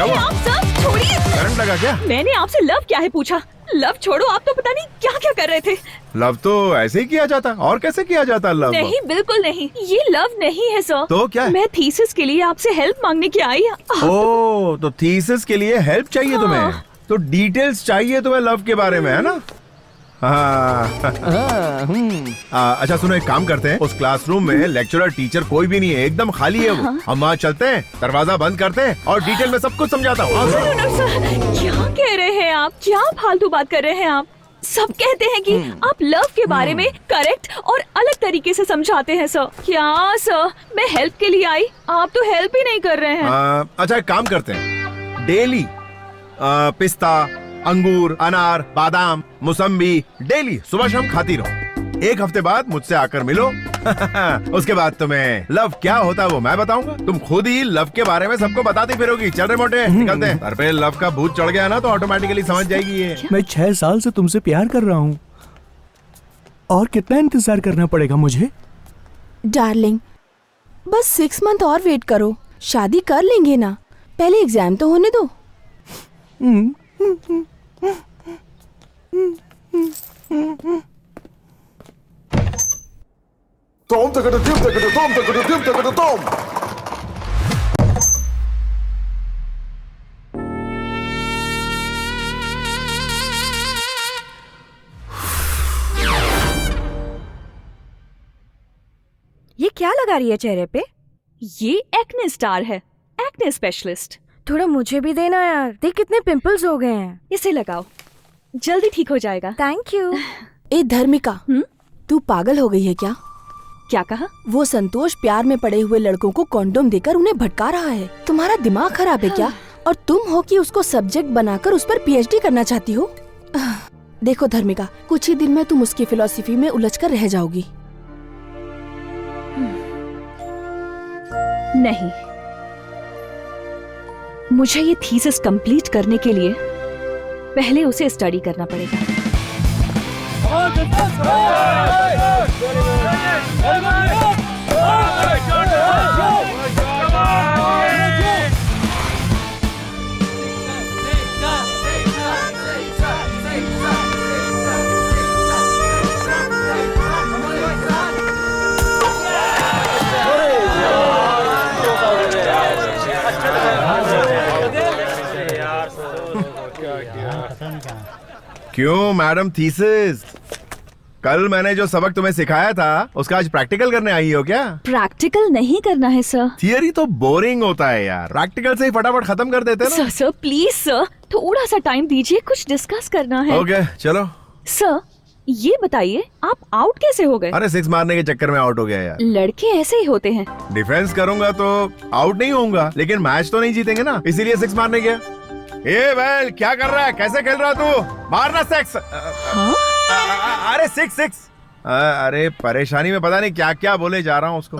आप सर? छोड़िए। करंट लगा क्या? मैंने आपसे लव क्या है पूछा। लव छोड़ो, आप तो पता नहीं क्या क्या कर रहे थे। लव तो ऐसे ही किया जाता, और कैसे किया जाता लव? नहीं बिल्कुल नहीं, ये लव नहीं है सर। तो क्या है? मैं थीसिस के लिए आपसे हेल्प मांगने की आई। ओ तो थीसिस के लिए हेल्प चाहिए तुम्हें, तो डिटेल्स चाहिए तुम्हें लव के बारे में, है ना? अच्छा सुनो, एक काम करते हैं, उस क्लासरूम में लेक्चरर टीचर कोई भी नहीं है, एकदम खाली है वो। हम वहाँ चलते हैं, दरवाजा बंद करते हैं और डिटेल में सब कुछ समझाता हूँ। क्या कह रहे हैं आप? क्या फालतू बात कर रहे हैं आप? सब कहते हैं कि आप लव के बारे में करेक्ट और अलग तरीके से समझाते हैं सर। क्या सर, मैं हेल्प के लिए आई, आप तो हेल्प ही नहीं कर रहे हैं। अच्छा एक काम करते हैं, डेली पिस्ता, अंगूर, अनार, बादाम, मौसम्बी डेली सुबह शाम खाती रहो। एक हफ्ते बाद मुझसे आकर मिलो। उसके बाद तुम्हें लव क्या होता है वो मैं बताऊंगा, तुम खुद ही लव के बारे में सबको बताती फिरोगी। चल रहे मोटे, निकलते हैं। सर पे लव का भूत चढ़ गया ना तो ऑटोमेटिकली समझ जाएगी ये। मैं 6 साल से तुमसे प्यार कर रहा हूँ, और कितना इंतजार करना पड़ेगा मुझे? डार्लिंग बस 6 मंथ और वेट करो, शादी कर लेंगे ना, पहले एग्जाम तो होने दो। Tom taka da dim taka da tom taka da dim taka da tom. ये क्या लगा रही है चेहरे पे? ये एक्ने स्टार है, एक्ने स्पेशलिस्ट। थोड़ा मुझे भी देना यार, देख कितने पिंपल्स हो गए हैं। इसे लगाओ, जल्दी ठीक हो जाएगा। Thank you. ए धर्मिका, तू पागल हो गई है क्या? क्या कहा? वो संतोष प्यार में पड़े हुए लड़कों को कॉन्डोम देकर उन्हें भटका रहा है। तुम्हारा दिमाग खराब है क्या? और तुम हो कि उसको सब्जेक्ट बनाकर उस पर पीएचडी करना चाहती हो? देखो धर्मिका, कुछ ही दिन में तुम उसकी फिलॉसफी में उलझकर रह जाओगी। नहीं, मुझे ये थीसिस कंप्लीट करने के लिए पहले उसे स्टडी करना पड़ेगा। क्यों मैडम थीसिस, कल मैंने जो सबक तुम्हें सिखाया था उसका आज प्रैक्टिकल करने आई हो क्या? प्रैक्टिकल नहीं करना है सर। थियरी तो बोरिंग होता है यार, प्रैक्टिकल से ही फटाफट खत्म कर देते हैं ना। सर प्लीज सर, थोड़ा सा टाइम दीजिए, कुछ डिस्कस करना है। ओके चलो। सर ये बताइए, आप आउट कैसे हो गए? अरे 6 मारने के चक्कर में आउट हो गया यार। लड़के ऐसे ही होते हैं। डिफेंस करूंगा तो आउट नहीं होऊंगा, लेकिन मैच तो नहीं जीतेंगे ना, इसीलिए 6 मारने गया। ए वेल क्या कर रहा है, कैसे खेल रहा तू? मारना 6। अरे 6। अरे परेशानी में पता नहीं क्या क्या बोले जा रहा हूँ उसको।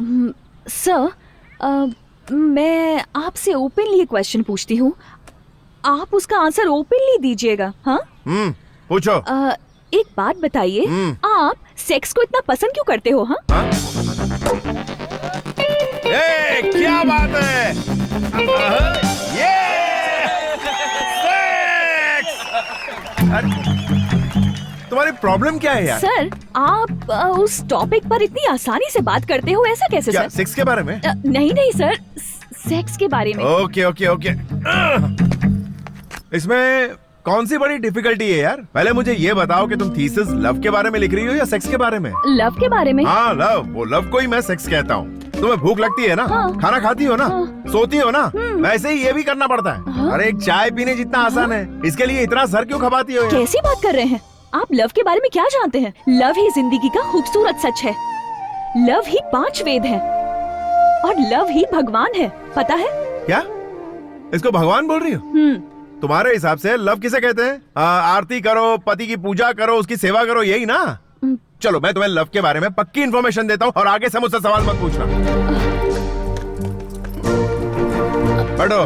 सर मैं आपसे ओपनली क्वेश्चन पूछती हूँ, आप उसका आंसर ओपनली दीजिएगा। हाँ पूछो। एक बात बताइए, आप सेक्स को इतना पसंद क्यों करते हो? हाँ क्या बात है, ये तुम्हारी प्रॉब्लम क्या है यार? सर आप उस टॉपिक पर इतनी आसानी से बात करते हो, ऐसा कैसे? क्या, सर सेक्स के बारे में? नहीं सर, सेक्स के बारे में। ओके इसमें कौन सी बड़ी डिफिकल्टी है यार? पहले मुझे ये बताओ कि तुम थीसिस लव के बारे में लिख रही हो या सेक्स के बारे में? लव के बारे में। हाँ लव, वो लव को ही मैं सेक्स कहता हूँ। तुम्हें भूख लगती है ना? हाँ। खाना खाती हो ना? सोती हो ना? वैसे ही ये भी करना पड़ता है। अरे एक चाय पीने जितना आसान है, इसके लिए इतना सर क्यों खपाती हो यार? कैसी बात कर रहे हैं आप? लव के बारे में क्या जानते हैं? लव ही जिंदगी का खूबसूरत सच है। लव ही 5 वेद है और लव ही भगवान है, पता है? क्या इसको भगवान बोल रही हो? तुम्हारे हिसाब से लव किसे कहते हैं? आरती करो, पति की पूजा करो, उसकी सेवा करो, यही ना? चलो मैं तुम्हें लव के बारे में पक्की इन्फॉर्मेशन देता हूँ और आगे से मुझसे सवाल मत पूछना। बैठो।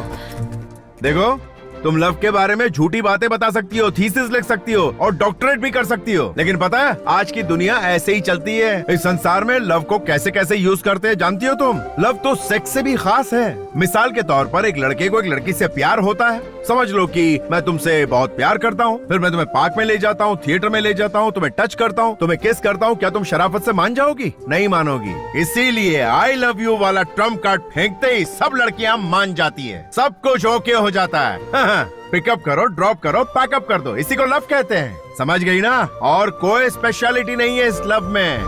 देखो, तुम लव के बारे में झूठी बातें बता सकती हो, थीसिस लिख सकती हो और डॉक्टरेट भी कर सकती हो, लेकिन पता है आज की दुनिया ऐसे ही चलती है। इस संसार में लव को कैसे कैसे यूज करते हैं जानती हो तुम? लव तो सेक्स से भी खास है। मिसाल के तौर पर एक लड़के को एक लड़की से प्यार होता है। समझ लो कि मैं तुमसे बहुत प्यार करता हूँ, फिर मैं तुम्हें पार्क में ले जाता हूँ, थिएटर में ले जाता हूँ, तुम्हें टच करता हूँ, तुम्हें किस करता हूँ। क्या तुम शराफत से मान जाओगी? नहीं मानोगी। इसीलिए आई लव यू वाला ट्रम्प कार्ड फेंकते ही सब लड़कियां मान जाती है, सब कुछ ओके हो जाता है। पिकअप करो, ड्रॉप करो, पैकअप कर दो, इसी को लव कहते हैं। समझ गई ना? और कोई स्पेशलिटी नहीं है इस लव में।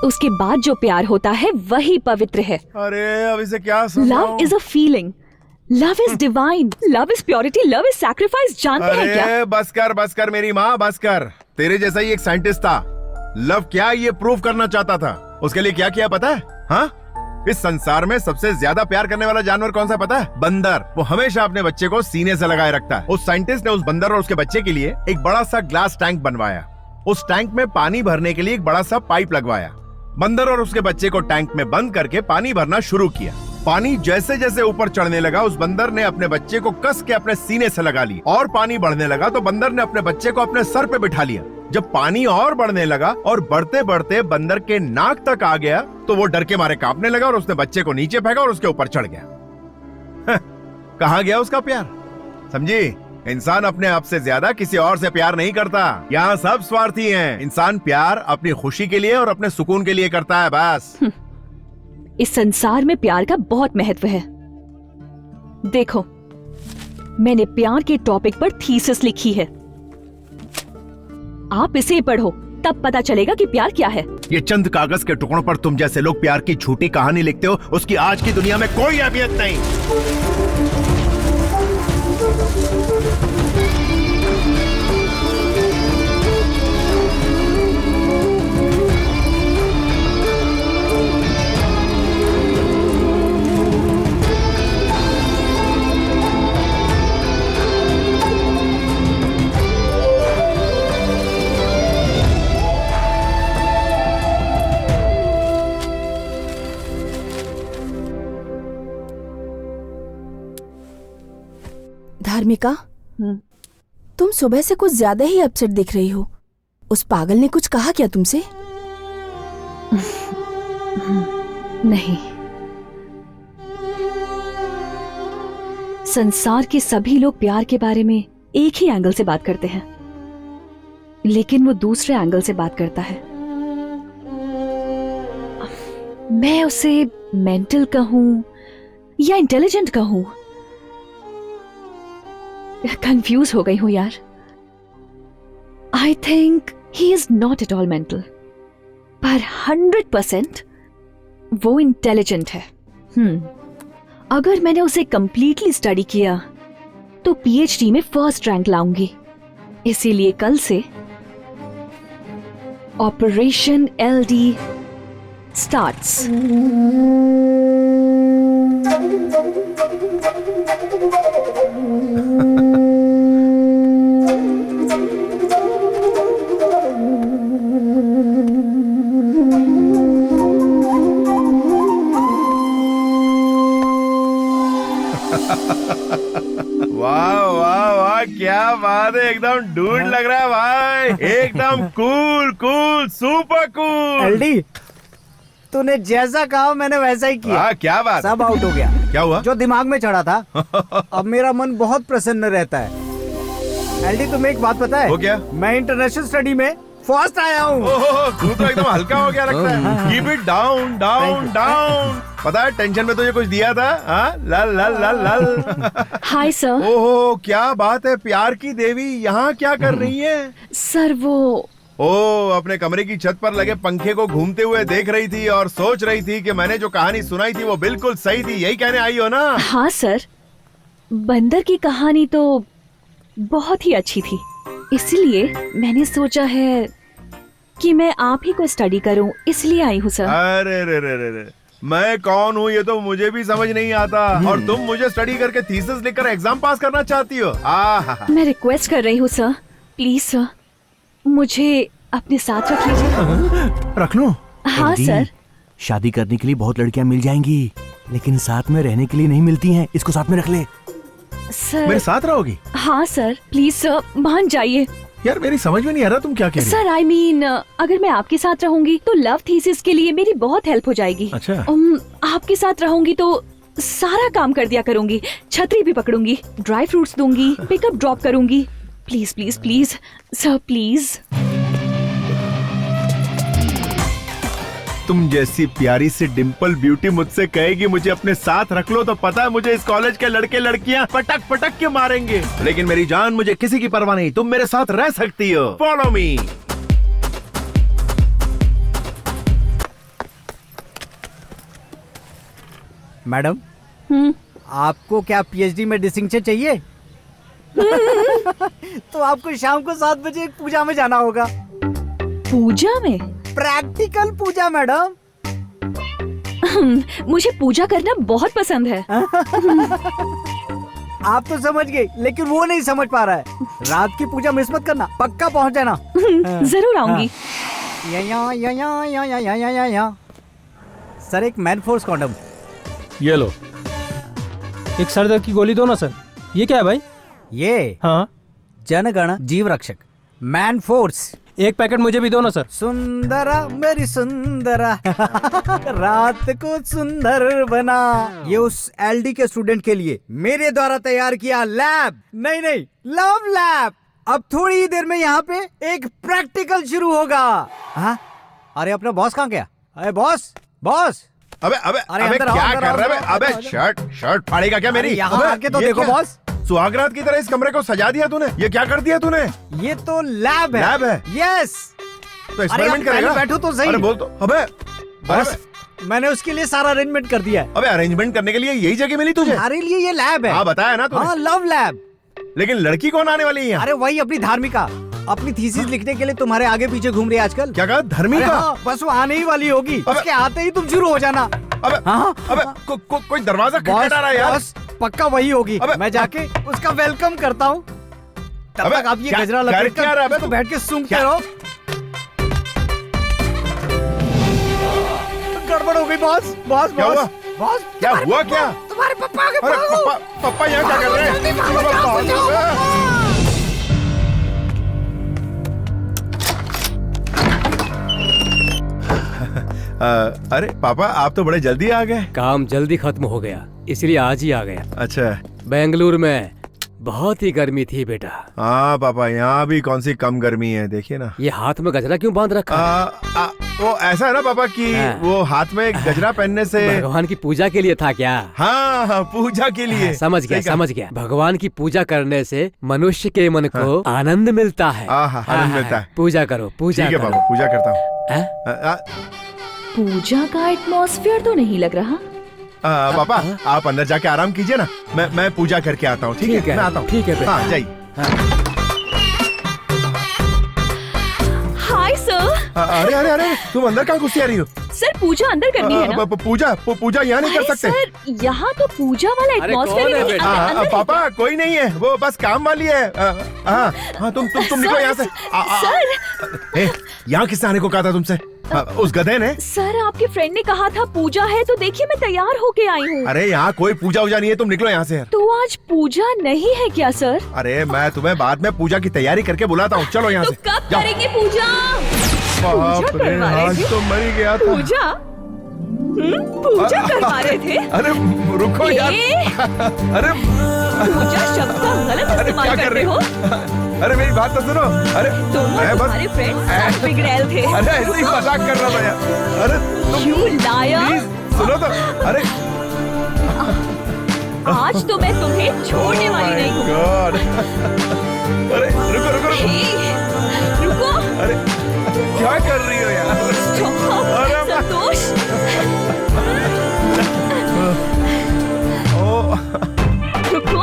उसके बाद जो प्यार होता है वही पवित्र है। अरे अब इसे क्या समझाऊं? Love is a feeling, love is divine, love is purity, love is sacrifice. जानते हैं क्या? अरे बस कर मेरी माँ, बस कर। तेरे जैसा ही एक साइंटिस्ट था, लव क्या ये प्रूव करना चाहता था। उसके लिए क्या किया पता है? हाँ, इस संसार में सबसे ज्यादा प्यार करने वाला जानवर कौन सा पता है? बंदर। वो हमेशा अपने बच्चे को सीने से लगाए रखता है। उस साइंटिस्ट ने उस बंदर और उसके बच्चे के लिए एक बड़ा सा ग्लास टैंक बनवाया। उस टैंक में पानी भरने के लिए एक बड़ा सा पाइप लगवाया। बंदर और उसके बच्चे को टैंक में बंद करके पानी भरना शुरू किया। पानी जैसे जैसे ऊपर चढ़ने लगा, उस बंदर ने अपने बच्चे को कस के अपने सीने से लगा ली और पानी बढ़ने लगा तो बंदर ने अपने बच्चे को अपने सर पे बिठा लिया। जब पानी और बढ़ने लगा और बढ़ते बढ़ते बंदर के नाक तक आ गया तो वो डर के मारे कांपने लगा और उसने बच्चे को नीचे फेंका और उसके ऊपर चढ़ गया। कहाँ गया उसका प्यार? समझी? इंसान अपने आप से ज्यादा किसी और से प्यार नहीं करता। यहाँ सब स्वार्थी हैं। इंसान प्यार अपनी खुशी के लिए और अपने सुकून के लिए करता है, बस। इस संसार में प्यार का बहुत महत्व है। देखो, मैंने प्यार के टॉपिक पर थीसिस लिखी है। आप इसे पढ़ो, तब पता चलेगा कि प्यार क्या है। ये चंद कागज के टुकड़ों पर तुम जैसे लोग प्यार की झूठी कहानी लिखते हो, उसकी आज की दुनिया में कोई अहमियत नहीं। धार्मिका, तुम सुबह से कुछ ज्यादा ही अपसेट दिख रही हो। उस पागल ने कुछ कहा क्या तुमसे? नहीं, संसार के सभी लोग प्यार के बारे में एक ही एंगल से बात करते हैं, लेकिन वो दूसरे एंगल से बात करता है। मैं उसे मेंटल कहूं या इंटेलिजेंट कहूं, कंफ्यूज हो गई हूं यार। I think he is not at all mental, पर 100% वो इंटेलिजेंट है। अगर मैंने उसे कंप्लीटली स्टडी किया तो पीएचडी में फर्स्ट रैंक लाऊंगी। इसीलिए कल से ऑपरेशन एलडी स्टार्ट्स। वाह वाह वाह, क्या बात है, एकदम डूड लग रहा है भाई, एकदम cool cool super cool. LD, तूने जैसा कहा मैंने वैसा ही किया। क्या बात? सब आउट हो गया। क्या हुआ? जो दिमाग में चढ़ा था। अब मेरा मन बहुत प्रसन्न रहता है। एलडी, तुम्हें एक बात पता है? वो क्या? मैं इंटरनेशनल स्टडी में फर्स्ट आया हूँ। ओहो, तू तो एकदम हल्का हो गया लगता है। Keep it down down down. पता है टेंशन में तुझे कुछ दिया था? हाँ, लल लल लल लल। Hi sir. ओहो, क्या बात है, प्यार की देवी यहाँ क्या कर रही है? सर वो अपने कमरे की छत पर लगे पंखे को घूमते हुए देख रही थी और सोच रही थी कि मैंने जो कहानी सुनाई थी वो बिल्कुल सही थी, यही कहने आई हो ना? हाँ सर, बंदर की कहानी तो बहुत ही अच्छी थी, इसलिए मैंने सोचा है कि मैं आप ही को स्टडी करूं, इसलिए आई हूँ सर। अरे रे रे रे रे, मैं कौन हूँ ये तो मुझे भी समझ नहीं आता, और तुम मुझे स्टडी करके थीसिस लिखकर एग्जाम पास करना चाहती हो? मैं रिक्वेस्ट कर रही हूँ सर, प्लीज सर, मुझे अपने साथ रख लीजिए। रख लो? हाँ सर। शादी करने के लिए बहुत लड़कियां मिल जाएंगी, लेकिन साथ में रहने के लिए नहीं मिलती हैं। इसको साथ में रख ले। सर मेरे साथ रहोगी? हाँ सर, प्लीज सर, मान जाइए। यार मेरी समझ में नहीं आ रहा तुम क्या कह रही हो? सर आई मीन अगर मैं आपके साथ रहूंगी तो लव थीसिस के लिए मेरी बहुत हेल्प हो जाएगी। अच्छा। आपके साथ रहूंगी तो सारा काम कर दिया करूंगी, छतरी भी पकड़ूंगी, ड्राई फ्रूट्स दूंगी, पिकअप ड्रॉप करूंगी। Please please please sir, please. तुम जैसी प्यारी सी डिम्पल ब्यूटी मुझसे कहेगी मुझे अपने साथ रख लो तो पता है मुझे इस कॉलेज के लड़के लड़कियां पटक पटक के मारेंगे, लेकिन मेरी जान मुझे किसी की परवाह नहीं, तुम मेरे साथ रह सकती हो। Follow me. मैडम, आपको क्या पीएचडी में डिस्टिंक्शन चाहिए? तो आपको शाम को 7 बजे एक पूजा में जाना होगा। पूजा में? प्रैक्टिकल पूजा मैडम। मुझे पूजा करना बहुत पसंद है। आप तो समझ गए, लेकिन वो नहीं समझ पा रहा है। रात की पूजा मिस मत करना, पक्का पहुंच जाना। जरूर आऊंगी। सर एक मैन फोर्स कॉन्डम। ये लो। एक सर दर्द की गोली दो ना सर। ये क्या है भाई? ये हाँ, जनगण जीव रक्षक मैन फोर्स। एक पैकेट मुझे भी दो ना सर। सुंदरा मेरी सुंदरा रात को सुंदर बना। ये उस एलडी के स्टूडेंट के लिए मेरे द्वारा तैयार किया लैब, नहीं लव लैब। अब थोड़ी ही देर में यहाँ पे एक प्रैक्टिकल शुरू होगा। हाँ? अरे अपना बॉस कहाँ गया? अरे बॉस बॉस। अबे क्या कर रहा है? अबे शर्ट फाड़ेगा क्या मेरी? यहाँ आके तो देखो बॉस। सुहागरात की तरह इस कमरे को सजा दिया तूने। ये क्या कर दिया तूने? ये तो लैब है। लैब है? यस। तो एक्सपेरिमेंट करेगा? बैठो तो सही। अरे बोल तो। अबे बॉस, मैंने उसके लिए सारा अरेंजमेंट कर दिया है। अबे अरेंजमेंट करने के लिए यही जगह मिली तुझे? हमारे लिए ये लैब है। हाँ बताया ना तूने। हाँ लव लैब। लेकिन लड़की कौन आने वाली है? अरे वही अपनी धार्मिका, अपनी थीसिस लिखने के लिए तुम्हारे आगे पीछे घूम रही है आजकल। क्या कहा? धर्मिका? हाँ, बस वो आने ही वाली होगी। उसके आते ही तुम शुरू हो जाना। कोई दरवाजा खटखटा रहा है यार। बस पक्का वही होगी। मैं जाके उसका वेलकम करता हूँ। तब तक आप ये गजरा लपेट कर तो बैठ के सूंघते रहो। गड़बड़ हो गई बॉस। बॉस क्या हुआ? बॉस क्या हुआ? क्या तुम्हारे पापा के? अरे पापा यहाँ क्या कर रहे हैं? अरे पापा आप तो बड़े जल्दी आ गए। काम जल्दी खत्म हो गया, इसलिए आज ही आ गया। अच्छा। बेंगलुरु में बहुत ही गर्मी थी बेटा। हाँ पापा, यहाँ भी कौन सी कम गर्मी है, देखिए ना। ये हाथ में गजरा क्यों बांध रखा है? वो ऐसा है ना पापा कि वो हाथ में गजरा पहनने से भगवान की पूजा के लिए था क्या? हाँ पूजा के लिए। समझ गया। भगवान की पूजा करने से मनुष्य के मन को आनंद मिलता है। आनंद मिलता है। पूजा करो, पूजा। ठीक है पापा, पूजा करता हूँ। पूजा का एटमॉस्फेयर तो नहीं लग रहा। पापा आप अंदर जाके आराम कीजिए ना, मैं पूजा करके आता हूँ। ठीक है, मैं आता हूँ। ठीक है। हाँ जाइए। Hi sir. अरे तुम अंदर कहाँ घुसी आ रही हो? सर पूजा अंदर करनी है ना। पूजा यहाँ नहीं कर सकते सर, यहाँ तो पूजा वाला एटमॉस्फेयर। पापा कोई नहीं है, वो बस काम वाली है। हाँ तुम निकलो यहाँ से। सर यहाँ किसने आने को कहा था तुमसे? उस गधे ने। सर आपके फ्रेंड ने कहा था पूजा है, तो देखिए मैं तैयार होके आई हूँ। अरे यहाँ कोई पूजा वूजा नहीं है, तुम निकलो यहाँ से। तो आज पूजा नहीं है क्या सर? अरे मैं तुम्हें बाद में पूजा की तैयारी करके बुलाता हूँ, चलो यहाँ से। कब करेंगे पूजा? बाप रे, आज तो मर ही गया था। पूजा करवा रहे थे? अरे रुको यार। अरे पूजा शब्द का गलत इस्तेमाल कर रहे हो। अरे मेरी बात तो सुनो। अरे दोनों मैं बस तुम्हारे फ्रेंड्स बिगड़ैल थे। अरे ऐसे ही मजाक कर रहा था यार। अरे You liar! प्लीज सुनो तो। अरे आज तो मैं तुम्हें छोड़ने वाली नहीं हूँ। गॉड। अरे रुको रुको रुको। रुको। अरे क्या कर रही हो यार? अरे संतोष। रुको।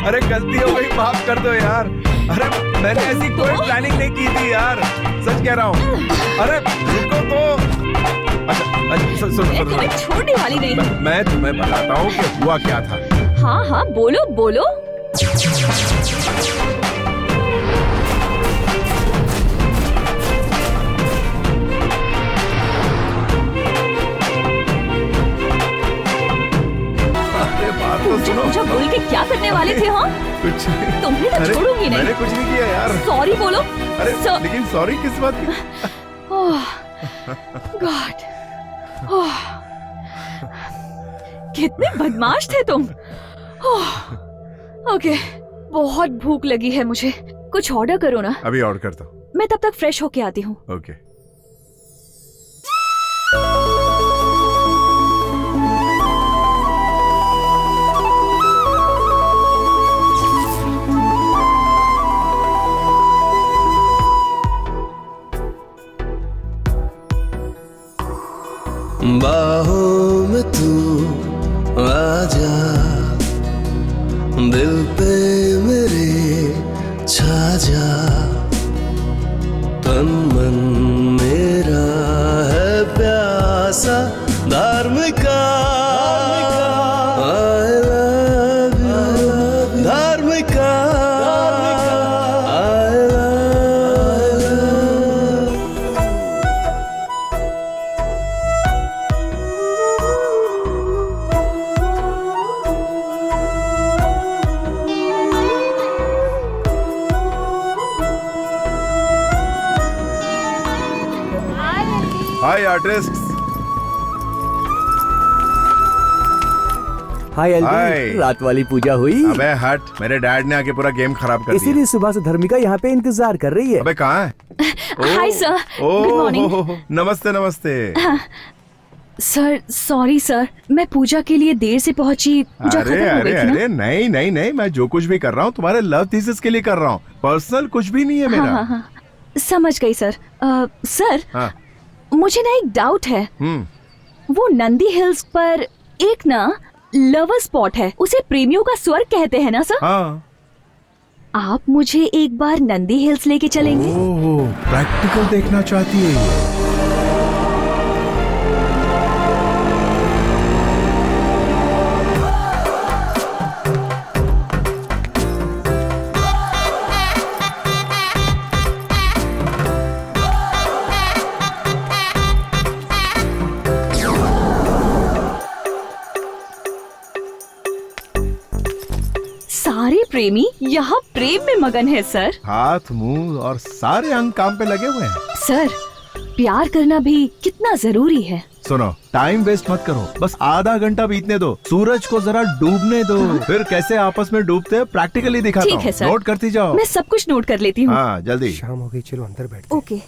अरे गलती हो गई, माफ कर दो यार। अरे मैंने ऐसी कोई प्लानिंग नहीं की थी यार, सच कह रहा हूँ। अरे रुको तो। अच्छा सुनो मैं तुम्हें छोड़ने वाली नहीं हूँ। मैं तुम्हें बताता हूँ कि हुआ क्या था। हाँ हाँ बोलो बोलो। तो सुनो। मुझे बोल के क्या करने वाले थे? हाँ कुछ नहीं। तुम्हें तो अरे, छोड़ूंगी नहीं। मैंने कुछ नहीं किया यार। सॉरी बोलो। अरे लेकिन सॉरी किस बात की? गॉड, कितने बदमाश थे तुम। ओके, बहुत भूख लगी है मुझे, कुछ ऑर्डर करो ना। अभी ऑर्डर करता हूँ। मैं तब तक फ्रेश होके आती हूँ। ओके। बाहों में तू आजा, दिल पे मेरे छा जा, तन मन मेरा है प्यासा Dharmika, I love you Dharmika, I love you। Hi artist. Hi hi. एल्डी, रात वाली पूजा हुई? अबे हट, मेरे डैड ने आके पूरा गेम खराब कर दिया। इसीलिए सुबह से धर्मिका यहाँ पे इंतजार कर रही है। अबे कहाँ है? Hi sir, good morning. नमस्ते नमस्ते। सर सॉरी सर, मैं पूजा के लिए देर से पहुंची, पूजा अरे खत्म हो अरे गई थी ना। अरे नहीं नहीं नहीं, मैं जो कुछ भी कर रहा हूँ तुम्हारे लव थीसिस के लिए कर रहा हूँ, पर्सनल कुछ भी नहीं है मेरा। हाँ, हाँ, समझ गई सर। सर हाँ। मुझे ना एक डाउट है। वो नंदी हिल्स पर एक ना लवर स्पॉट है, उसे प्रेमियों का स्वर्ग कहते हैं ना सर? हाँ। आप मुझे एक बार नंदी हिल्स लेके चलेंगे? ओह, प्रैक्टिकल देखना चाहती है ये। सारे प्रेमी यहाँ प्रेम में मगन है सर। हाथ मुंह और सारे अंग काम पे लगे हुए हैं। सर प्यार करना भी कितना जरूरी है। सुनो, टाइम वेस्ट मत करो, बस आधा घंटा बीतने दो, सूरज को जरा डूबने दो, फिर कैसे आपस में डूबते हैं प्रैक्टिकली दिखाता ठीक है हूँ। सर, नोट करती जाओ। मैं सब कुछ नोट कर लेती हूँ। हाँ जल्दी। शाम हो गई, चलो अंदर बैठ। ओके।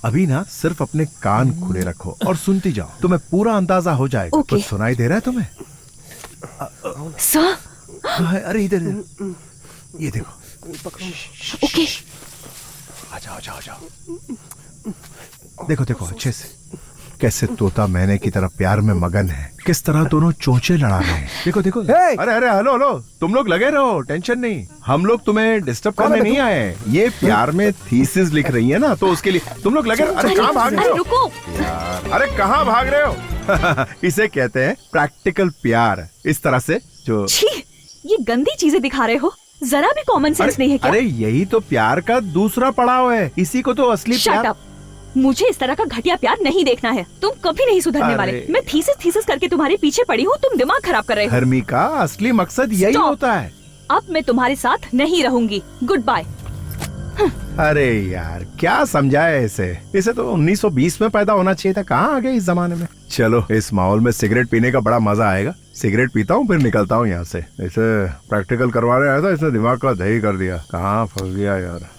अभी ना सिर्फ अपने कान खुले रखो और सुनती जाओ, तुम्हें पूरा अंदाजा हो जाएगा। ओके। कुछ सुनाई दे रहा है तुम्हें? सर अरे इधर ये देखो। ओके। आ जाओ जाओ जाओ। देखो देखो अच्छे से, कैसे तोता मैने की तरह प्यार में मगन है, किस तरह दोनों चोंचे लड़ा रहे हैं। देखो देखो। अरे अरे हेलो हेलो, तुम लोग लगे रहो, टेंशन नहीं, हम लोग तुम्हें डिस्टर्ब करने नहीं आए। ये प्यार में थीसिस लिख रही है ना, तो उसके लिए तुम लोग लगे। अरे कहाँ भाग रहे हो? रुको यार, अरे कहाँ भाग रहे हो? इसे कहते हैं प्रैक्टिकल प्यार। इस तरह से जो छी, ये गंदी चीजें दिखा रहे हो, जरा भी कॉमन सेंस नहीं है क्या? अरे यही तो प्यार का दूसरा पड़ाव है, इसी को तो असली शट प्यार। अप, मुझे इस तरह का घटिया प्यार नहीं देखना है। तुम कभी नहीं सुधरने वाले। मैं थीसिस करके तुम्हारे पीछे पड़ी हूँ, तुम दिमाग खराब कर रहे हो। धर्मिका, असली मकसद यही Stop! होता है। अब मैं तुम्हारे साथ नहीं रहूंगी, गुड बाय। अरे यार क्या समझाए इसे, इसे तो 1920 में पैदा होना चाहिए था, कहाँ आ गए इस जमाने में। चलो इस माहौल में सिगरेट पीने का बड़ा मजा आएगा। सिगरेट पीता हूँ फिर निकलता हूँ यहाँ से। इसे प्रैक्टिकल करवाने आया था, इसने दिमाग का दही कर दिया। कहाँ फंस गया यार।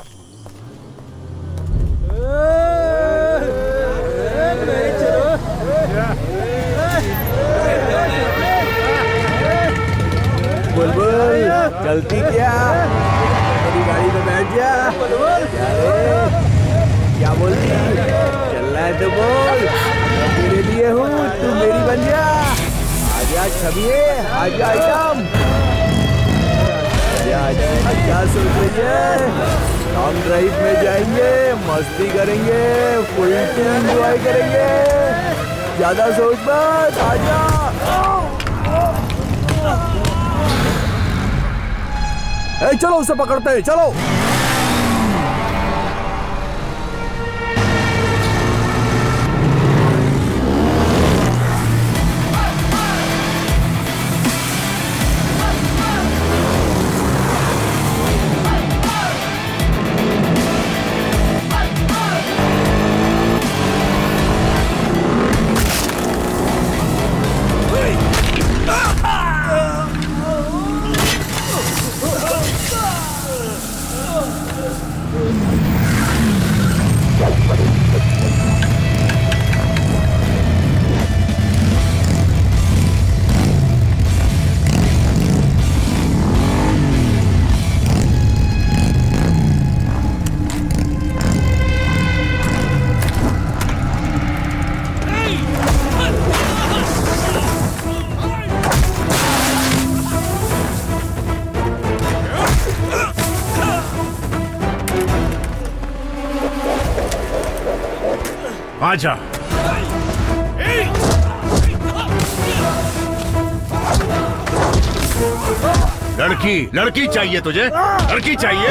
बुलबुल चलती क्या? मेरी गाड़ी में बैठ जा। क्या बोलती? चलना है तो बोल, मैं तेरे लिए हूँ, तू मेरी बन जा। आजा छबिए, आजा आइटम, आजा। क्या सोच रही है? लॉन्ग ड्राइव में जाएंगे, मस्ती करेंगे, फुल एंजॉय करेंगे। ज्यादा सोच मत, आजा। चलो उसे पकड़ते हैं, चलो। आजा। लड़की चाहिए तुझे? लड़की चाहिए?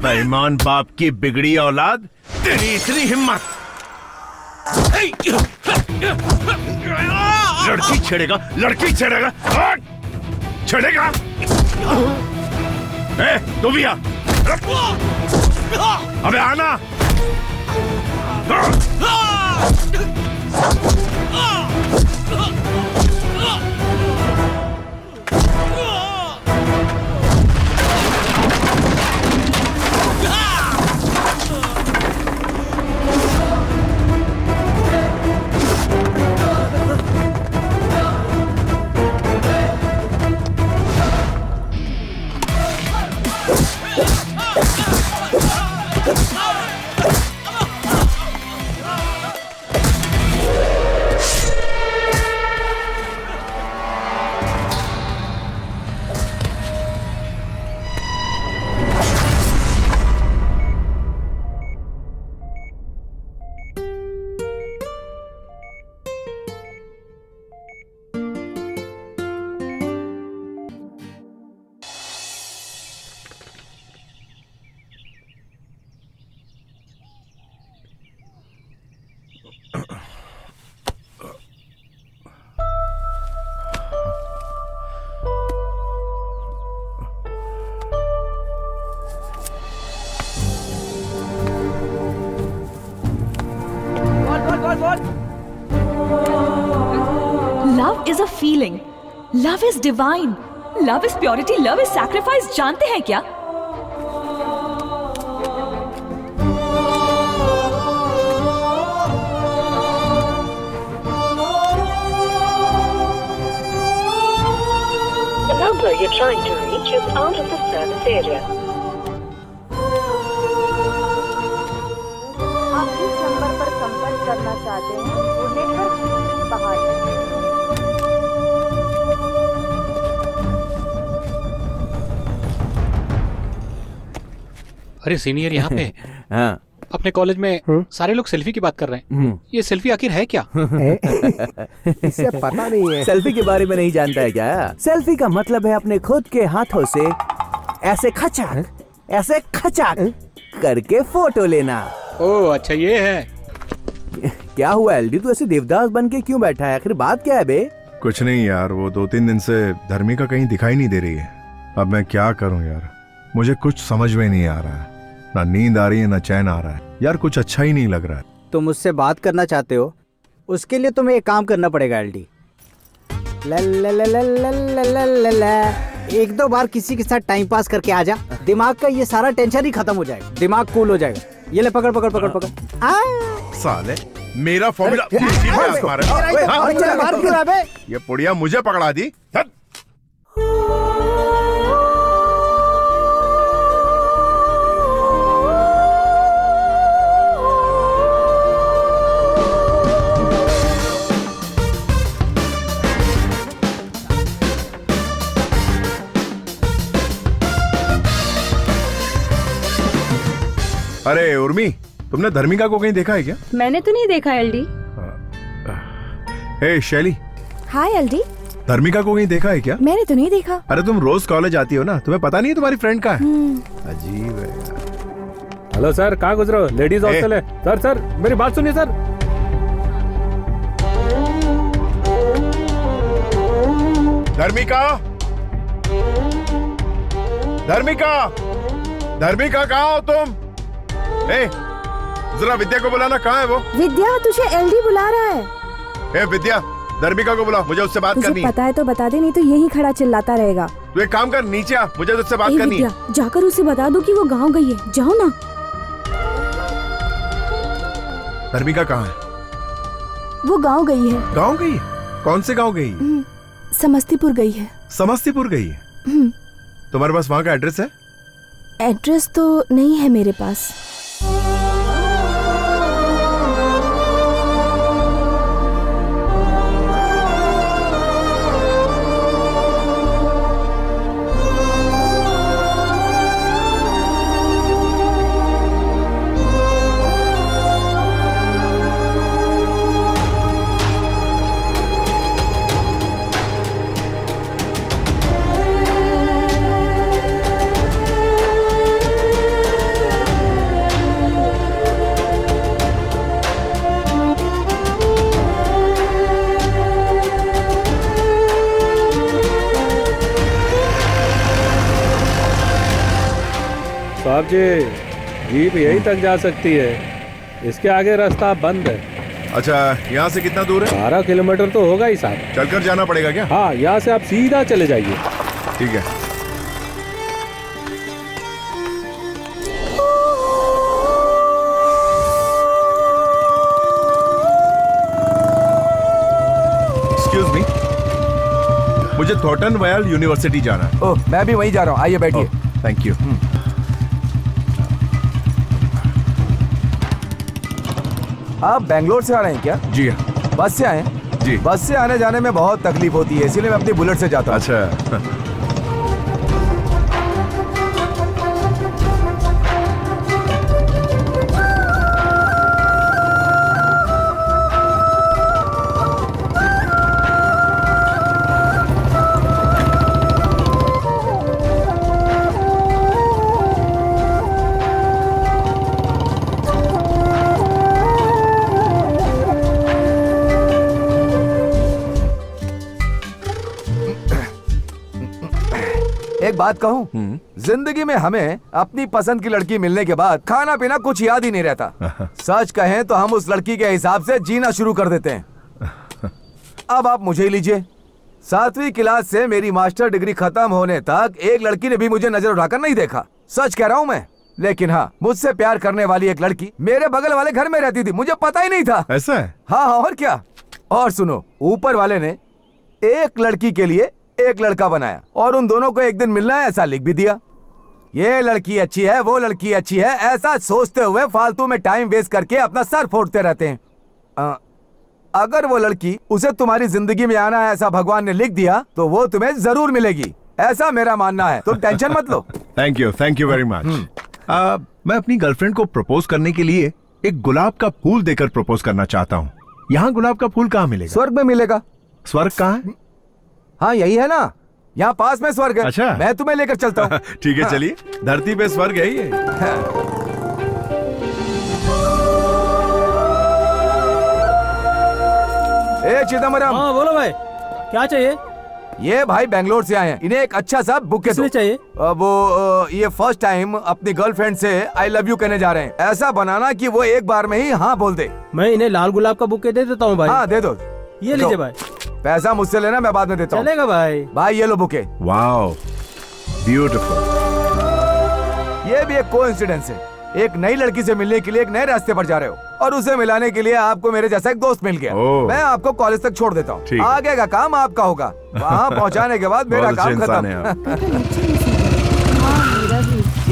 बेईमान बाप की बिगड़ी औलाद, तेरी इतनी हिम्मत! लड़की छेड़ेगा? छेड़ेगा? तू भी आ। अबे आना। Love is a feeling, love is divine, love is purity, love is sacrifice. जानते हैं क्या? The number you're trying to reach is out of the service area. आप जिस नंबर पर संपर्क करना चाहते हैं वो नेटवर्क क्षेत्र से बाहर है। अरे सीनियर यहाँ पे। हाँ। अपने कॉलेज में सारे लोग सेल्फी की बात कर रहे हैं। ये सेल्फी आखिर है क्या? इसे पता नहीं है। सेल्फी के बारे में नहीं जानता है क्या? सेल्फी का मतलब है अपने खुद के हाथों से ऐसे खचाक करके फोटो लेना। ओह अच्छा ये है। क्या हुआ एलडी, तू ऐसे देवदास बन के क्यों बैठा है? आखिर बात क्या है बे? कुछ नहीं यार, वो 2-3 दिन से धर्मिका कहीं दिखाई नहीं दे रही है। अब मैं क्या करूं यार, मुझे कुछ समझ में नहीं आ रहा है। ना नींद आ रही है ना चैन आ रहा है यार, कुछ अच्छा ही नहीं लग रहा है। तुम मुझसे बात करना चाहते हो, उसके लिए तुम्हें एक काम करना पड़ेगा एलडी। एक दो बार किसी के साथ टाइम पास करके आ जा, दिमाग का ये सारा टेंशन ही खत्म हो जाएगा, दिमाग कूल हो जाएगा। ये ले पकड़ पकड़ पकड़ पकड़। साले मेरा फॉर्मूला ये पुड़िया मुझे पकड़ा दी। अरे उर्मी, तुमने धर्मिका को कहीं देखा है क्या? मैंने तो नहीं देखा एलडी। हे शैली। हाय एलडी। धर्मिका को कहीं देखा है क्या? मैंने तो नहीं देखा। अरे तुम रोज कॉलेज आती हो ना, तुम्हें पता नहीं है तुम्हारी फ्रेंड कहाँ है? अजीब है। हेलो सर, कहाँ गुजरे हो? लेडीज हॉस्टल है। सर सर मेरी बात सुनिए सर। धर्मिका, धर्मिका, धर्मिका कहाँ हो तुम? जरा विद्या को बुलाना, कहाँ है वो? विद्या, तुझे एलडी बुला रहा है। विद्या, धर्मिका को बुला, मुझे उससे बात करनी है। पता है तो बता दे, नहीं तो यही खड़ा चिल्लाता रहेगा। तू एक काम कर, नीचे आ, मुझे उससे बात करनी है। जाकर उसे बता दो कि वो गांव गई है, जाओ ना। धर्मिका कहाँ है? वो गांव गई है। गांव गई है? कौन से गांव गई? समस्तीपुर गई है। समस्तीपुर गई है? तुम्हारे पास वहाँ का एड्रेस है? एड्रेस तो नहीं है मेरे पास। साहब जी, जीप यहीं तक जा सकती है, इसके आगे रास्ता बंद है। अच्छा, यहाँ से कितना दूर है? 12 किलोमीटर तो होगा ही साहब। चलकर जाना पड़ेगा क्या? हाँ, यहाँ से आप सीधा चले जाइए। ठीक है। एक्सक्यूज मी, मुझे थॉर्टन वॉयल यूनिवर्सिटी जाना है। ओह, मैं भी वहीं जा रहा हूँ, आइए बैठिए। Thank you. आप बेंगलोर से आ रहे हैं क्या? जी हाँ। बस से आए हैं? जी। बस से आने जाने में बहुत तकलीफ होती है, इसीलिए मैं अपनी बुलेट से जाता हूँ। अच्छा। एक बात कहूँ, जिंदगी में हमें अपनी पसंद की लड़की मिलने के बाद खाना पीना कुछ याद ही नहीं रहता। सच कहें तो हम उस लड़की के हिसाब से जीना शुरू कर देते हैं। अब आप मुझे ही लीजिए, 7वीं क्लास से मेरी मास्टर डिग्री खत्म होने तक एक लड़की ने भी मुझे नजर उठाकर नहीं देखा। सच कह रहा हूँ मैं। लेकिन हाँ, मुझसे प्यार करने वाली एक लड़की मेरे बगल वाले घर में रहती थी, मुझे पता ही नहीं था। ऐसा है? हाँ, और क्या। और सुनो, ऊपर वाले ने एक लड़की के लिए एक लड़का बनाया और उन दोनों को एक दिन मिलना है ऐसा लिख भी दिया। ये लड़की अच्छी है, वो लड़की अच्छी है, ऐसा सोचते हुए फालतू में टाइम वेस्ट करके अपना सर फोड़ते रहते हैं। अगर वो लड़की उसे तुम्हारी जिंदगी में आना है ऐसा भगवान ने लिख दिया तो वो तुम्हें जरूर मिलेगी, ऐसा मेरा मानना है। तुम टेंशन मत लो। Thank you very much. मैं अपनी गर्लफ्रेंड को प्रपोज करने के लिए एक गुलाब का फूल देकर प्रपोज करना चाहता हूँ। यहाँ गुलाब का फूल कहाँ मिलेगा? स्वर्ग में मिलेगा। स्वर्ग कहाँ है? हाँ, यही है ना, यहाँ पास में स्वर्ग है। अच्छा, मैं तुम्हें लेकर चलता हूँ। ठीक है, चलिए। धरती पे स्वर्ग है ये। ए चिदम्बरम। हाँ बोलो भाई, क्या चाहिए? ये भाई बेंगलोर से आए हैं, इन्हें एक अच्छा सा बुके दो। चाहिए? ये फर्स्ट टाइम अपनी गर्लफ्रेंड से आई लव यू कहने जा रहे हैं। ऐसा बनाना कि वो एक बार में ही हाँ बोल दे। मैं इन्हें लाल गुलाब का बुके दे देता हूँ भाई। हाँ दे दो। ये लीजिए भाई। पैसा मुझसे लेना, मैं बाद में देता हूँ। चलेगा भाई। भाई ये लो बुके। Wow, beautiful. ये भी एक कोइंसिडेंस है, एक नई लड़की से मिलने के लिए एक नए रास्ते पर जा रहे हो और उसे मिलाने के लिए आपको मेरे जैसा एक दोस्त मिल गया। मैं आपको कॉलेज तक छोड़ देता हूँ, आगे का काम आपका होगा। वहाँ पहुँचाने के बाद मेरा काम खत्म।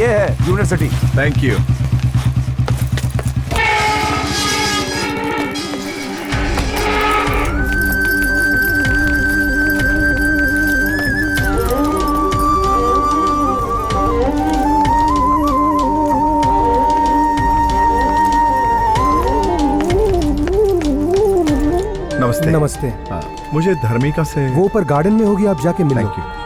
ये है यूनिवर्सिटी। Thank you. नमस्ते। नमस्ते। मुझे धर्मिका से वो ऊपर गार्डन में होगी, आप जाके मिलो। Thank you.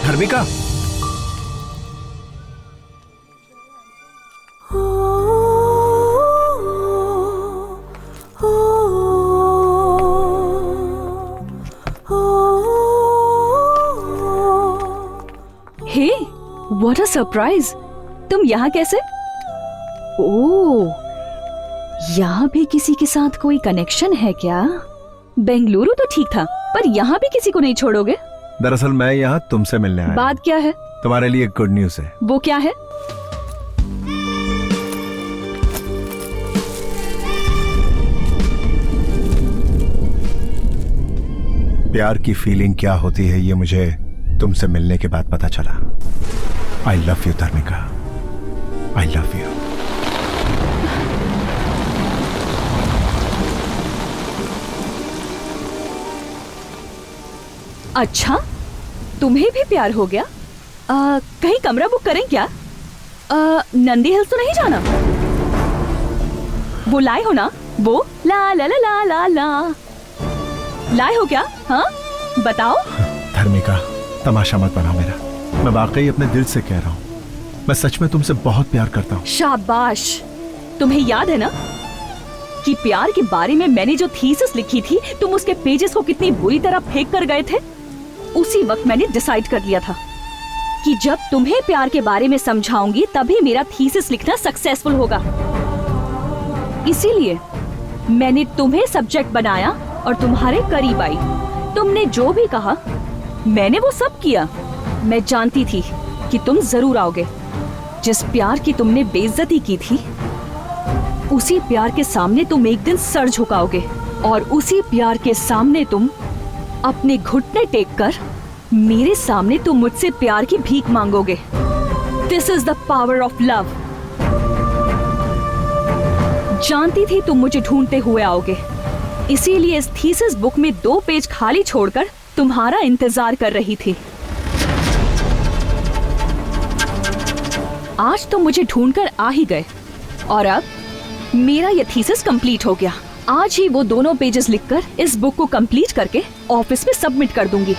Dharmika, hey, what a surprise! तुम यहाँ कैसे? ओह, यहाँ भी किसी के साथ कोई कनेक्शन है क्या? बेंगलुरु तो ठीक था, पर यहाँ भी किसी को नहीं छोड़ोगे? दरअसल मैं यहाँ तुमसे मिलने आया। बात क्या है? तुम्हारे लिए गुड न्यूज है। वो क्या है? प्यार की फीलिंग क्या होती है ये मुझे तुमसे मिलने के बाद पता चला। I love you Dharmika, I love you. अच्छा, तुम्हें भी प्यार हो गया? कहीं कमरा बुक करें क्या? नंदी हिल्स तो नहीं जाना? वो लाए हो ना? वो ला ला ला ला ला ला लाए हो क्या? हाँ बताओ। धर्मिका, तमाशा मत बनाओ मेरा, मैं वाकई अपने दिल से कह रहा हूँ, मैं सच में तुमसे बहुत प्यार करता हूँ। शाबाश। तुम्हें याद है ना कि प्यार के बारे में मैंने जो थीसिस लिखी थी, तुम उसके पेजेस को कितनी बुरी तरह फेंक कर गए थे? उसी वक्त मैंने डिसाइड कर लिया था कि जब तुम्हें प्यार के बारे में समझाऊंगी तभी मेरा थीसिस लिखना सक्सेसफुल होगा। इसीलिए मैंने तुम्हें सब्जेक्ट बनाया और तुम्हारे करीब आई। तुमने जो भी कहा मैंने वो सब किया। मैं जानती थी कि तुम जरूर आओगे। जिस प्यार की तुमने बेइज्जती की थी, उसी प्यार के सामने तुम एक दिन सर झुकाओगे और उसी प्यार के सामने तुम अपने घुटने टेक कर मेरे सामने तुम मुझसे प्यार की भीख मांगोगे। This is the power of love. जानती थी तुम मुझे ढूंढते हुए आओगे, इसीलिए इस थीसिस बुक में 2 पेज खाली छोड़कर तुम्हारा इंतजार कर रही थी। आज तुम मुझे ढूंढकर आ ही गए और अब मेरा यह थीसिस कंप्लीट हो गया। आज ही वो दोनों पेजेस लिखकर इस बुक को कंप्लीट करके ऑफिस में सबमिट कर दूंगी।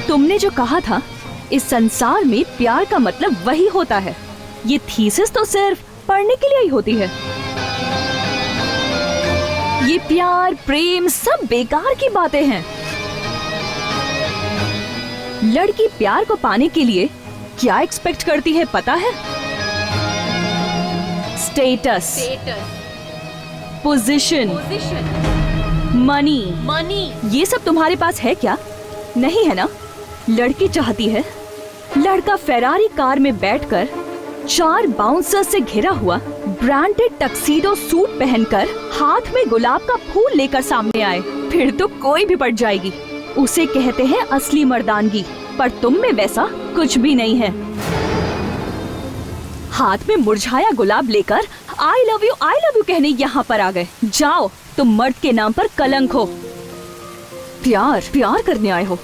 तुमने जो कहा था, इस संसार में प्यार का मतलब वही होता है। ये थीसिस तो सिर्फ पढ़ने के लिए ही होती है। ये प्यार प्रेम सब बेकार की बातें हैं। लड़की प्यार को पाने के लिए क्या एक्सपेक्ट करती है पता है? Status, position, money. ये सब तुम्हारे पास है क्या? नहीं है ना? लड़की चाहती है लड़का फेरारी कार में बैठकर 4 बाउंसर से घिरा हुआ ब्रांडेड टक्सीडो सूट पहनकर हाथ में गुलाब का फूल लेकर सामने आए। फिर तो कोई भी पड़ जाएगी। उसे कहते हैं असली मर्दानगी, पर तुम में वैसा कुछ भी नहीं है। हाथ में मुरझाया गुलाब लेकर आई लव यू कहने यहाँ पर आ गए। जाओ, तुम मर्द के नाम पर कलंक हो। प्यार करने आए हो।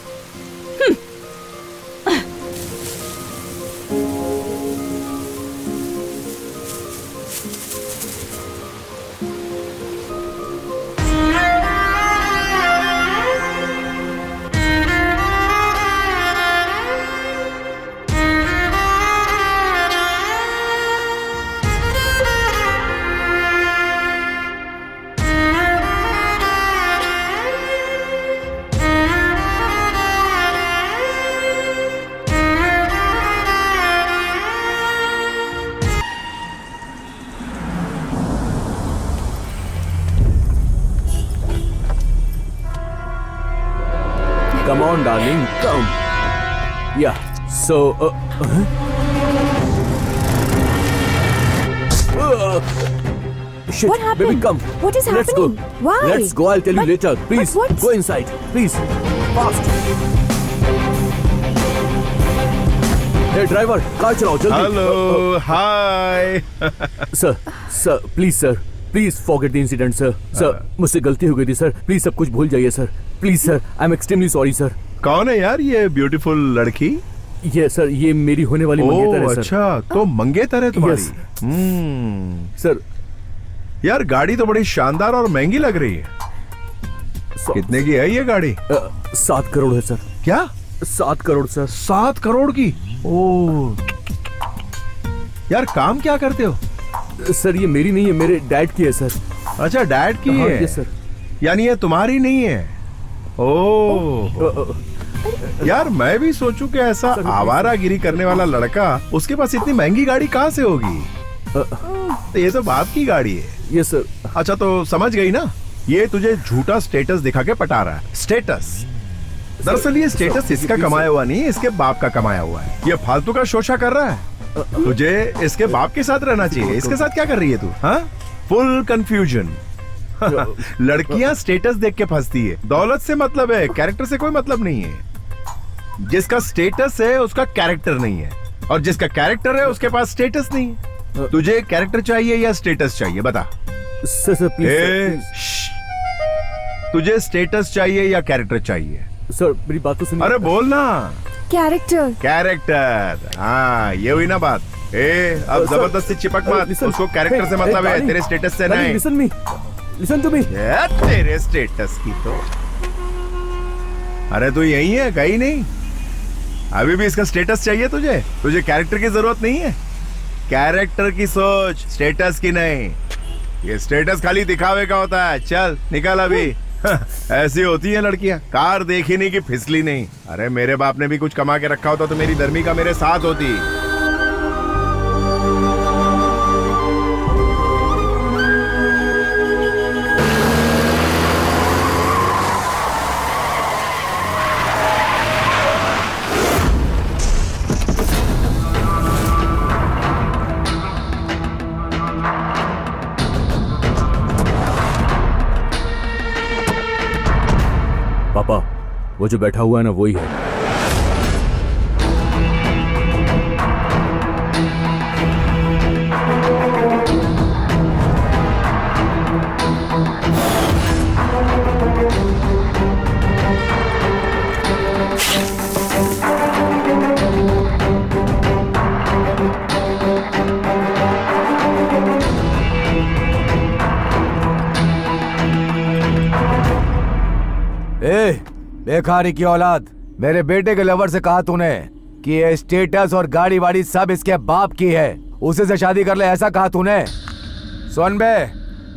Come, darling, come. Yeah. So. Shit, What happened? baby, come. What is Let's happening? go. Why? Let's go. I'll tell you later. Please, what? go inside. Please, fast. Hey, driver, car चलाओ जल्दी. Hello, hi. Sir, please, sir. Please forget the incident, sir. Sir, मुझसे गलती हो गई थी, sir. Please सब कुछ भूल जाइए, sir. Please, sir. I'm extremely sorry, sir. कौन है यार ये ब्यूटीफुल लड़की? ये सर, ये मेरी होने वाली मंगेतर है, सर. अच्छा, तो मंगेतर है तुम्हारी? सर, यार गाड़ी तो बड़ी शानदार और महंगी लग रही है. कितने की है ये गाड़ी? 7 करोड़ है, सर. क्या? 7 करोड़, सर. 7 करोड़ की? ओह. यार काम क्या करते हो? सर, ये मेरी नहीं है, मेरे डैड की है, सर. अच्छा, डैड की है? Yes, sir. यानी ये तुम्हारी नहीं है? ओह. यार मैं भी सोचूं कि ऐसा आवारागिरी करने वाला लड़का, उसके पास इतनी महंगी गाड़ी कहाँ से होगी? तो ये तो बाप की गाड़ी है. Yes sir. अच्छा तो समझ गई ना, ये तुझे झूठा स्टेटस दिखा के पटा रहा है. स्टेटस, दरअसल ये स्टेटस इसका कमाया हुआ नहीं, इसके बाप का कमाया हुआ है. ये फालतू का शोशा कर रहा है. तुझे इसके बाप के साथ रहना चाहिए. इसके साथ क्या कर रही है तू? हाँ, फुल कंफ्यूजन. लड़कियां स्टेटस देख के फंसती है. दौलत से मतलब है, कैरेक्टर से कोई मतलब नहीं है. जिसका स्टेटस है उसका कैरेक्टर नहीं है, और जिसका कैरेक्टर है उसके पास स्टेटस नहीं है. तुझे कैरेक्टर चाहिए या स्टेटस चाहिए, बता. Sir please. तुझे स्टेटस चाहिए या कैरेक्टर चाहिए? सर मेरी बात तो सुनिए. अरे बोल ना. कैरेक्टर. कैरेक्टर, हाँ ये हुई ना बात. अब जबरदस्ती चिपक मत. उसको कैरेक्टर से मतलब है, तेरे स्टेटस से नहीं. Listen to me. तेरे स्टेटस की तो. अरे तू यही है, कहीं नहीं. अभी भी इसका स्टेटस चाहिए तुझे? तुझे कैरेक्टर की जरूरत नहीं है. कैरेक्टर की सोच, स्टेटस की नहीं. ये स्टेटस खाली दिखावे का होता है. चल निकल अभी. ऐसी होती है लड़कियां, कार देखी नहीं कि फिसली नहीं. अरे मेरे बाप ने भी कुछ कमा के रखा होता तो मेरी धर्मी का मेरे साथ होती. पापा, वो जो बैठा हुआ है ना, वही है. बेकारी की औलाद, मेरे बेटे के लवर से कहा तूने कि ये स्टेटस और गाड़ी वाड़ी सब इसके बाप की है, उसी से शादी कर ले, ऐसा कहा तूने? सुन बे,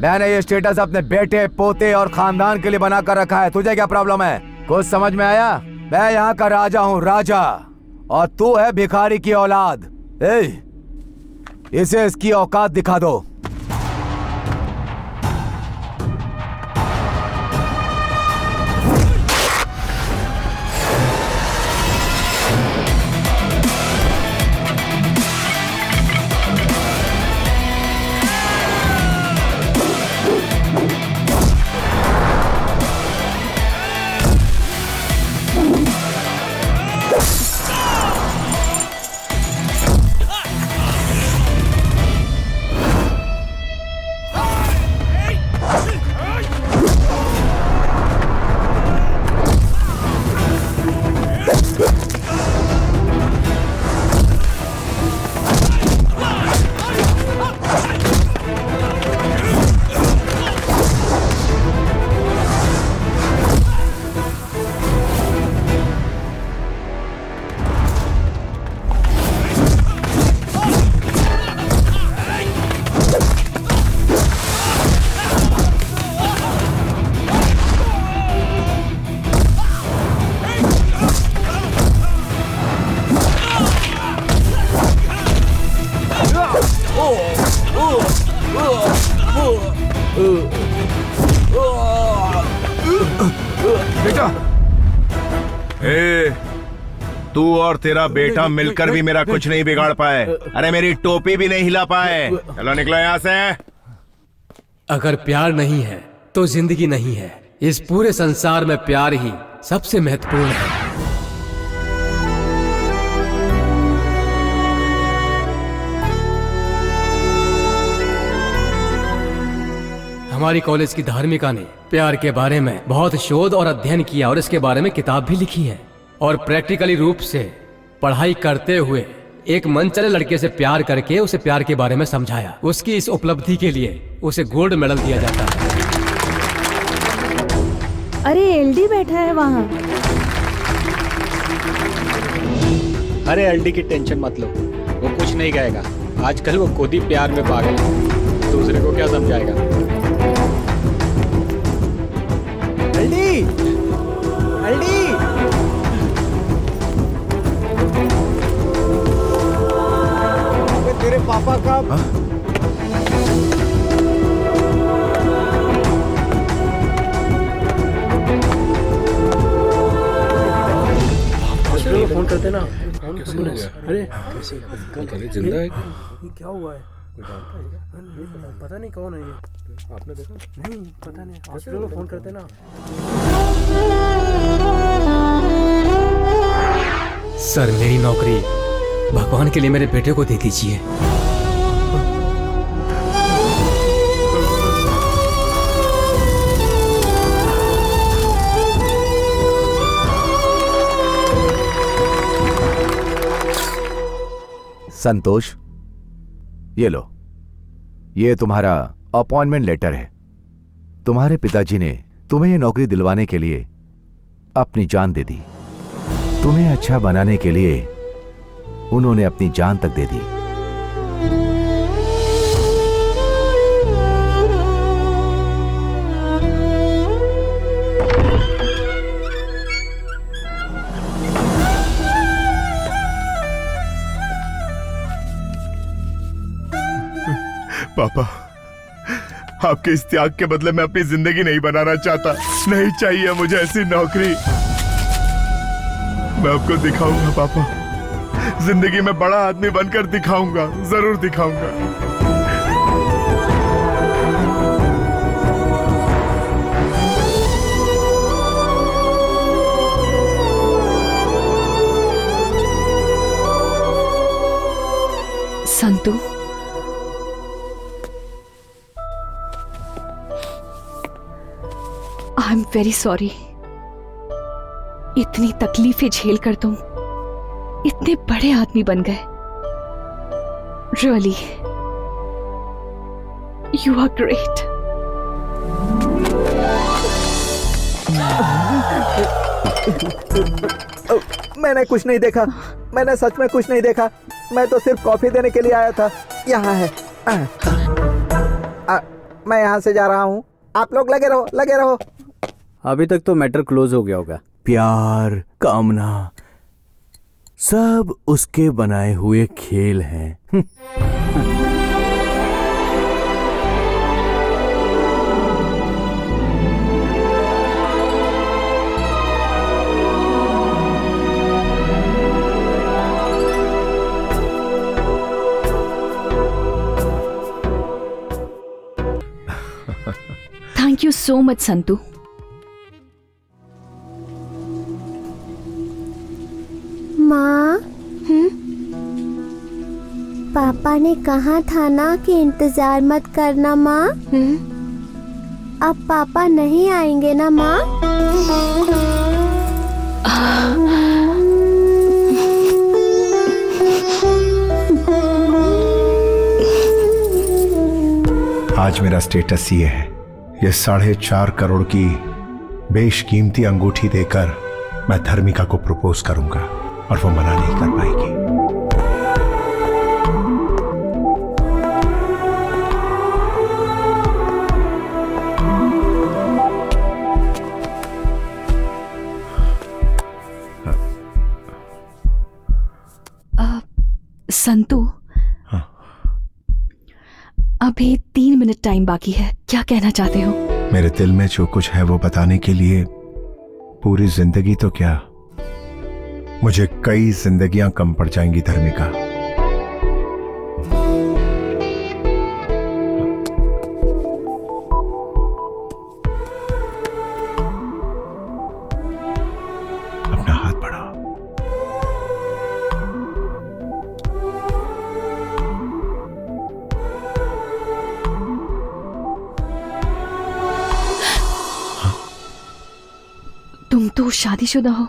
मैंने ये स्टेटस अपने बेटे, पोते और खानदान के लिए बना कर रखा है. तुझे क्या प्रॉब्लम है? कुछ समझ में आया? मैं यहाँ का राजा हूँ, राजा, और तू है भिखारी की औलाद. इसे इसकी औकात दिखा दो. ए, तू और तेरा बेटा मिलकर भी मेरा कुछ नहीं बिगाड़ पाए। अरे मेरी टोपी भी नहीं हिला पाए। चलो निकलो यहाँ से। अगर प्यार नहीं है तो जिंदगी नहीं है। इस पूरे संसार में प्यार ही सबसे महत्वपूर्ण है। हमारी कॉलेज की धार्मिका ने प्यार के बारे में बहुत शोध और अध्ययन किया और इसके बारे में किताब भी लिखी है और प्रैक्टिकली रूप से पढ़ाई करते हुए एक मनचले लड़के से प्यार करके उसे प्यार के बारे में समझाया। उसकी इस उपलब्धि के लिए उसे गोल्ड मेडल दिया जाता है। अरे एलडी बैठा है वहाँ। अरे एलडी की टेंशन मत लो, वो कुछ नहीं कहेगा। आजकल वो खुद ही प्यार में पागल है, दूसरे को क्या समझाएगा। एलडी, एलडी, तेरे पापा का फोन करते ना। अरे जिंदा है क्या हुआ है? पता नहीं कौन है ये। आपने देखा? नहीं पता नहीं। हॉस्पिटल में फोन करते ना। सर मेरी नौकरी भगवान के लिए मेरे बेटे को दे दीजिए। संतोष, ये लो, ये तुम्हारा अपॉइंटमेंट लेटर है। तुम्हारे पिताजी ने तुम्हें ये नौकरी दिलवाने के लिए अपनी जान दे दी। तुम्हें अच्छा बनाने के लिए उन्होंने अपनी जान तक दे दी। पापा, आपके इस त्याग के बदले मैं अपनी जिंदगी नहीं बनाना चाहता। नहीं चाहिए मुझे ऐसी नौकरी। मैं आपको दिखाऊंगा पापा, जिंदगी में बड़ा आदमी बनकर दिखाऊंगा, जरूर दिखाऊंगा। Santu, I am very sorry. इतनी तकलीफें झेलकर तुम इतने बड़े आदमी बन गए। Really, you are great. मैंने कुछ नहीं देखा, मैंने सच में कुछ नहीं देखा। मैं तो सिर्फ कॉफी देने के लिए आया था। यहाँ है। मैं यहाँ से जा रहा हूँ। आप लोग लगे रहो, लगे रहो। अभी तक तो मैटर क्लोज हो गया होगा। प्यार, कामना, सब उसके बनाए हुए खेल हैं। Thank you so much Santu. माँ, पापा ने कहा था ना कि इंतजार मत करना माँ। अब पापा नहीं आएंगे ना माँ? आज मेरा स्टेटस ये है, ये 4.5 करोड़ की बेशकीमती अंगूठी देकर मैं धर्मिका को प्रपोज करूंगा और वो मना नहीं कर पाएगी। संतू, अभी 3 मिनट टाइम बाकी है। क्या कहना चाहते हो? मेरे दिल में जो कुछ है वो बताने के लिए पूरी जिंदगी तो क्या मुझे कई जिंदगियां कम पड़ जाएंगी धर्मिका। अपना हाथ बढ़ाओ। तुम तो शादीशुदा हो।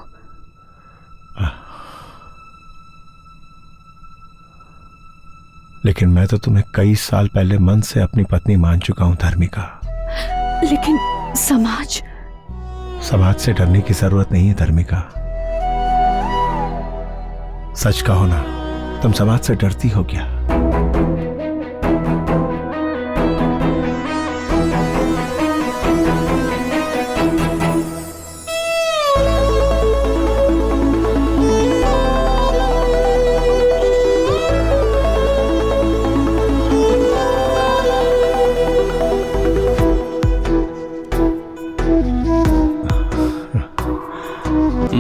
लेकिन मैं तो तुम्हें कई साल पहले मन से अपनी पत्नी मान चुका हूं धर्मिका। लेकिन समाज से डरने की जरूरत नहीं है धर्मिका। सच कहो ना, तुम समाज से डरती हो क्या?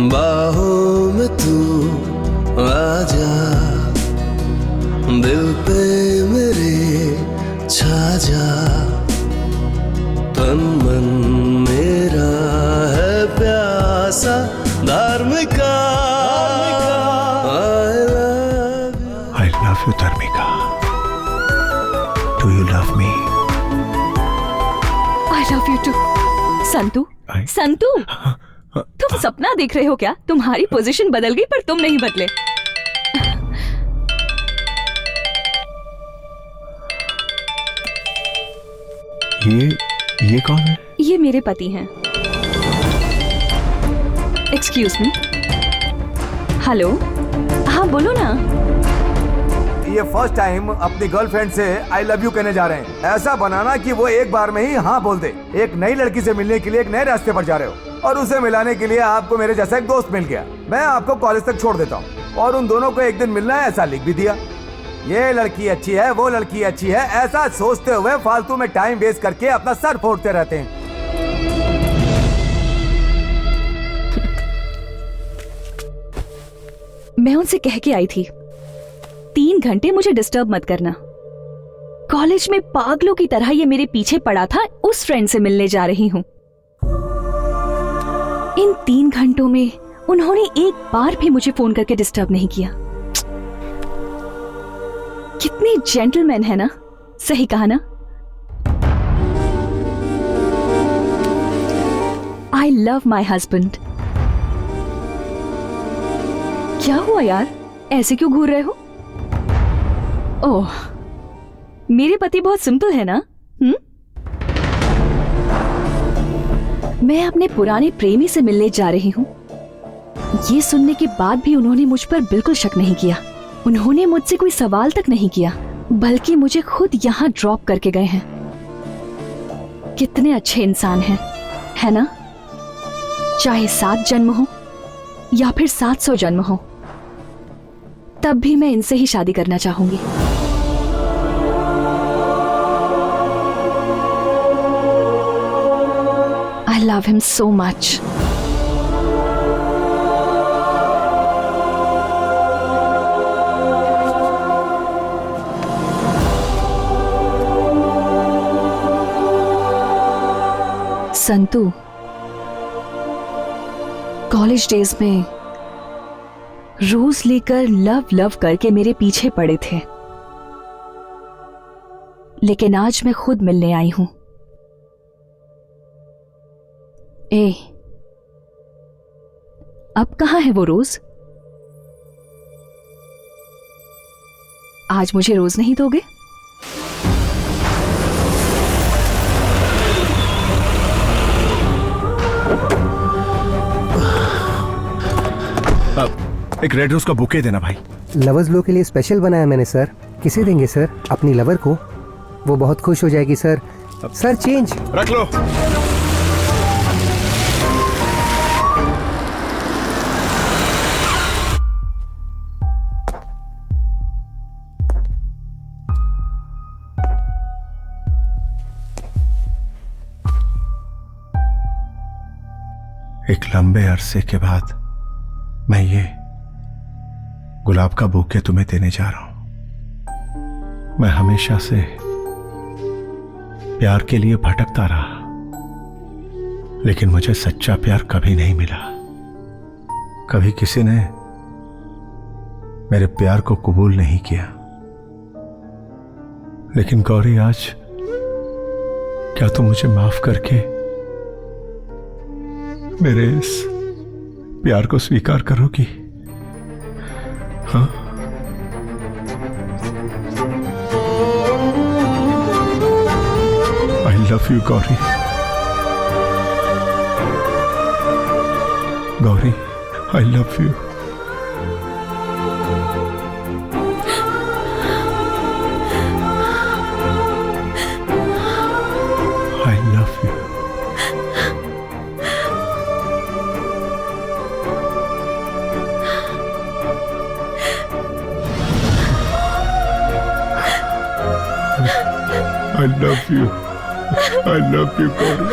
बाहों में तू आजा, दिल पे मेरे छा जा, तन मन मेरा है प्यासा Dharmika. I love you धर्मिका। Do you love me? I love you too। Santu, Santu, तुम सपना देख रहे हो क्या? तुम्हारी पोजीशन बदल गई पर तुम नहीं बदले। ये कौन है? ये मेरे पति हैं। Excuse me. हेलो, हाँ बोलो ना। ये फर्स्ट टाइम अपनी गर्लफ्रेंड से आई लव यू कहने जा रहे हैं। ऐसा बनाना कि वो एक बार में ही हाँ बोल दे। एक नई लड़की से मिलने के लिए एक नए रास्ते पर जा रहे हो और उसे मिलाने के लिए आपको मेरे जैसा एक दोस्त मिल गया। मैं आपको कॉलेज तक छोड़ देता हूँ और उन दोनों को एक दिन मिलना है ऐसा लिख भी दिया। ये लड़की अच्छी है, वो लड़की अच्छी है, ऐसा सोचते हुए फालतू में टाइम वेस्ट करके अपना सर फोड़ते रहते हैं। मैं उनसे कह के आई थी 3 घंटे मुझे डिस्टर्ब मत करना। कॉलेज में पागलों की तरह ये मेरे पीछे पड़ा था, उस फ्रेंड से मिलने जा रही हूँ। इन 3 घंटों में उन्होंने एक बार भी मुझे फोन करके डिस्टर्ब नहीं किया। कितने जेंटलमैन है ना, सही कहा ना? I love my husband. क्या हुआ यार, ऐसे क्यों घूर रहे हो? ओह, मेरे पति बहुत सिंपल है ना? मैं अपने पुराने प्रेमी से मिलने जा रही हूँ। ये सुनने के बाद भी उन्होंने मुझ पर बिल्कुल शक नहीं किया। उन्होंने मुझसे कोई सवाल तक नहीं किया, बल्कि मुझे खुद यहाँ ड्रॉप करके गए हैं। कितने अच्छे इंसान हैं, है ना? चाहे 7 जन्म हो या फिर 700 जन्म हो, तब भी मैं इनसे ही शादी करना चाहूंगी। I love him so much. Santu, college days में रोज लेकर लव लव करके मेरे पीछे पड़े थे, लेकिन आज मैं खुद मिलने आई हूं। ए, अब कहां है वो रोज? आज मुझे रोज नहीं दोगे? एक रेड रोज का बुके देना भाई। लवर्स लो के लिए स्पेशल बनाया मैंने सर। किसे देंगे सर? अपनी लवर को, वो बहुत खुश हो जाएगी सर। सर चेंज रख लो। एक लंबे अरसे के बाद मैं ये गुलाब का बुके तुम्हें देने जा रहा हूं। मैं हमेशा से प्यार के लिए भटकता रहा, लेकिन मुझे सच्चा प्यार कभी नहीं मिला। कभी किसी ने मेरे प्यार को कबूल नहीं किया। लेकिन गौरी, आज क्या तुम मुझे माफ करके मेरे इस प्यार को स्वीकार करोगी? हाँ? I love you, Gauri. Gauri, I love you. I love you. I love you. I love you, Gauri.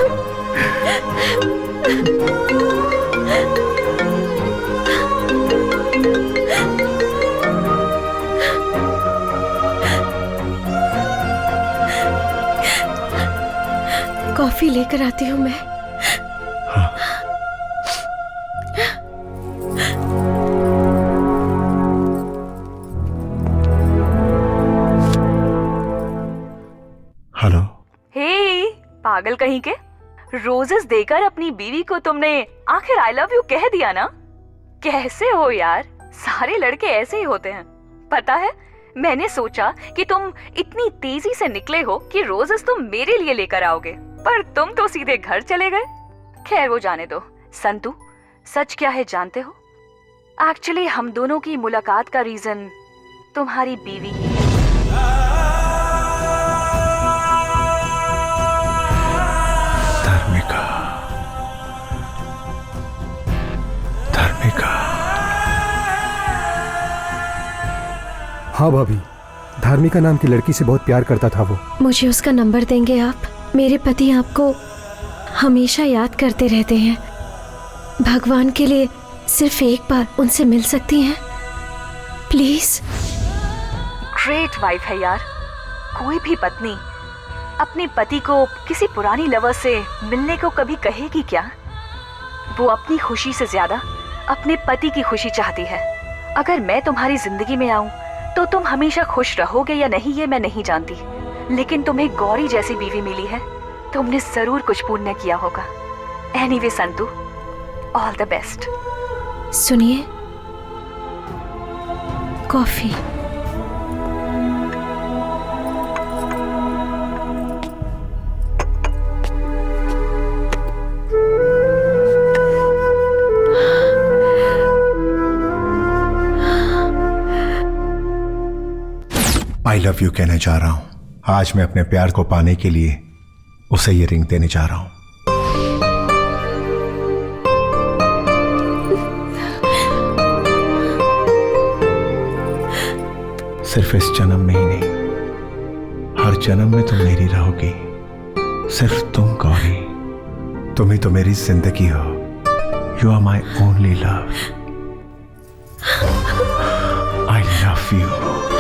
Coffee लेकर आती हूँ मैं। हेलो। हे पागल कहीं के, रोजेस देकर अपनी बीवी को तुमने आखिर आई लव यू कह दिया ना? कैसे हो यार, सारे लड़के ऐसे ही होते हैं। पता है, मैंने सोचा कि तुम इतनी तेजी से निकले हो कि रोजेस तुम मेरे लिए लेकर आओगे, पर तुम तो सीधे घर चले गए। खैर वो जाने दो। संतू, सच क्या है जानते हो? एक्चुअली हम दोनों की मुलाकात का रीजन तुम्हारी बीवी ही है। धार्मिका। हाँ भाभी, धार्मिका नाम की लड़की से बहुत प्यार करता था वो। मुझे उसका नंबर देंगे आप? मेरे पति आपको हमेशा याद करते रहते हैं। भगवान के लिए सिर्फ एक बार उनसे मिल सकती हैं प्लीज? ग्रेट वाइफ है यार। कोई भी पत्नी अपने पति को किसी पुरानी लवर से मिलने को कभी कहेगी क्या? वो अपनी खुशी से ज्यादा अपने पति की खुशी चाहती है। अगर मैं तुम्हारी जिंदगी में आऊं तो तुम हमेशा खुश रहोगे या नहीं ये मैं नहीं जानती, लेकिन तुम्हें गौरी जैसी बीवी मिली है, तुमने जरूर कुछ पुण्य किया होगा। Anyway Santu, all the best. सुनिए, कॉफी। आई लव यू कहने जा रहा हूं। आज मैं अपने प्यार को पाने के लिए उसे ये रिंग देने जा रहा हूं। सिर्फ इस जन्म में ही नहीं, हर जन्म में तुम मेरी रहोगी। सिर्फ तुम गौरी, तुम ही तो मेरी जिंदगी हो। You are my only love. I love you.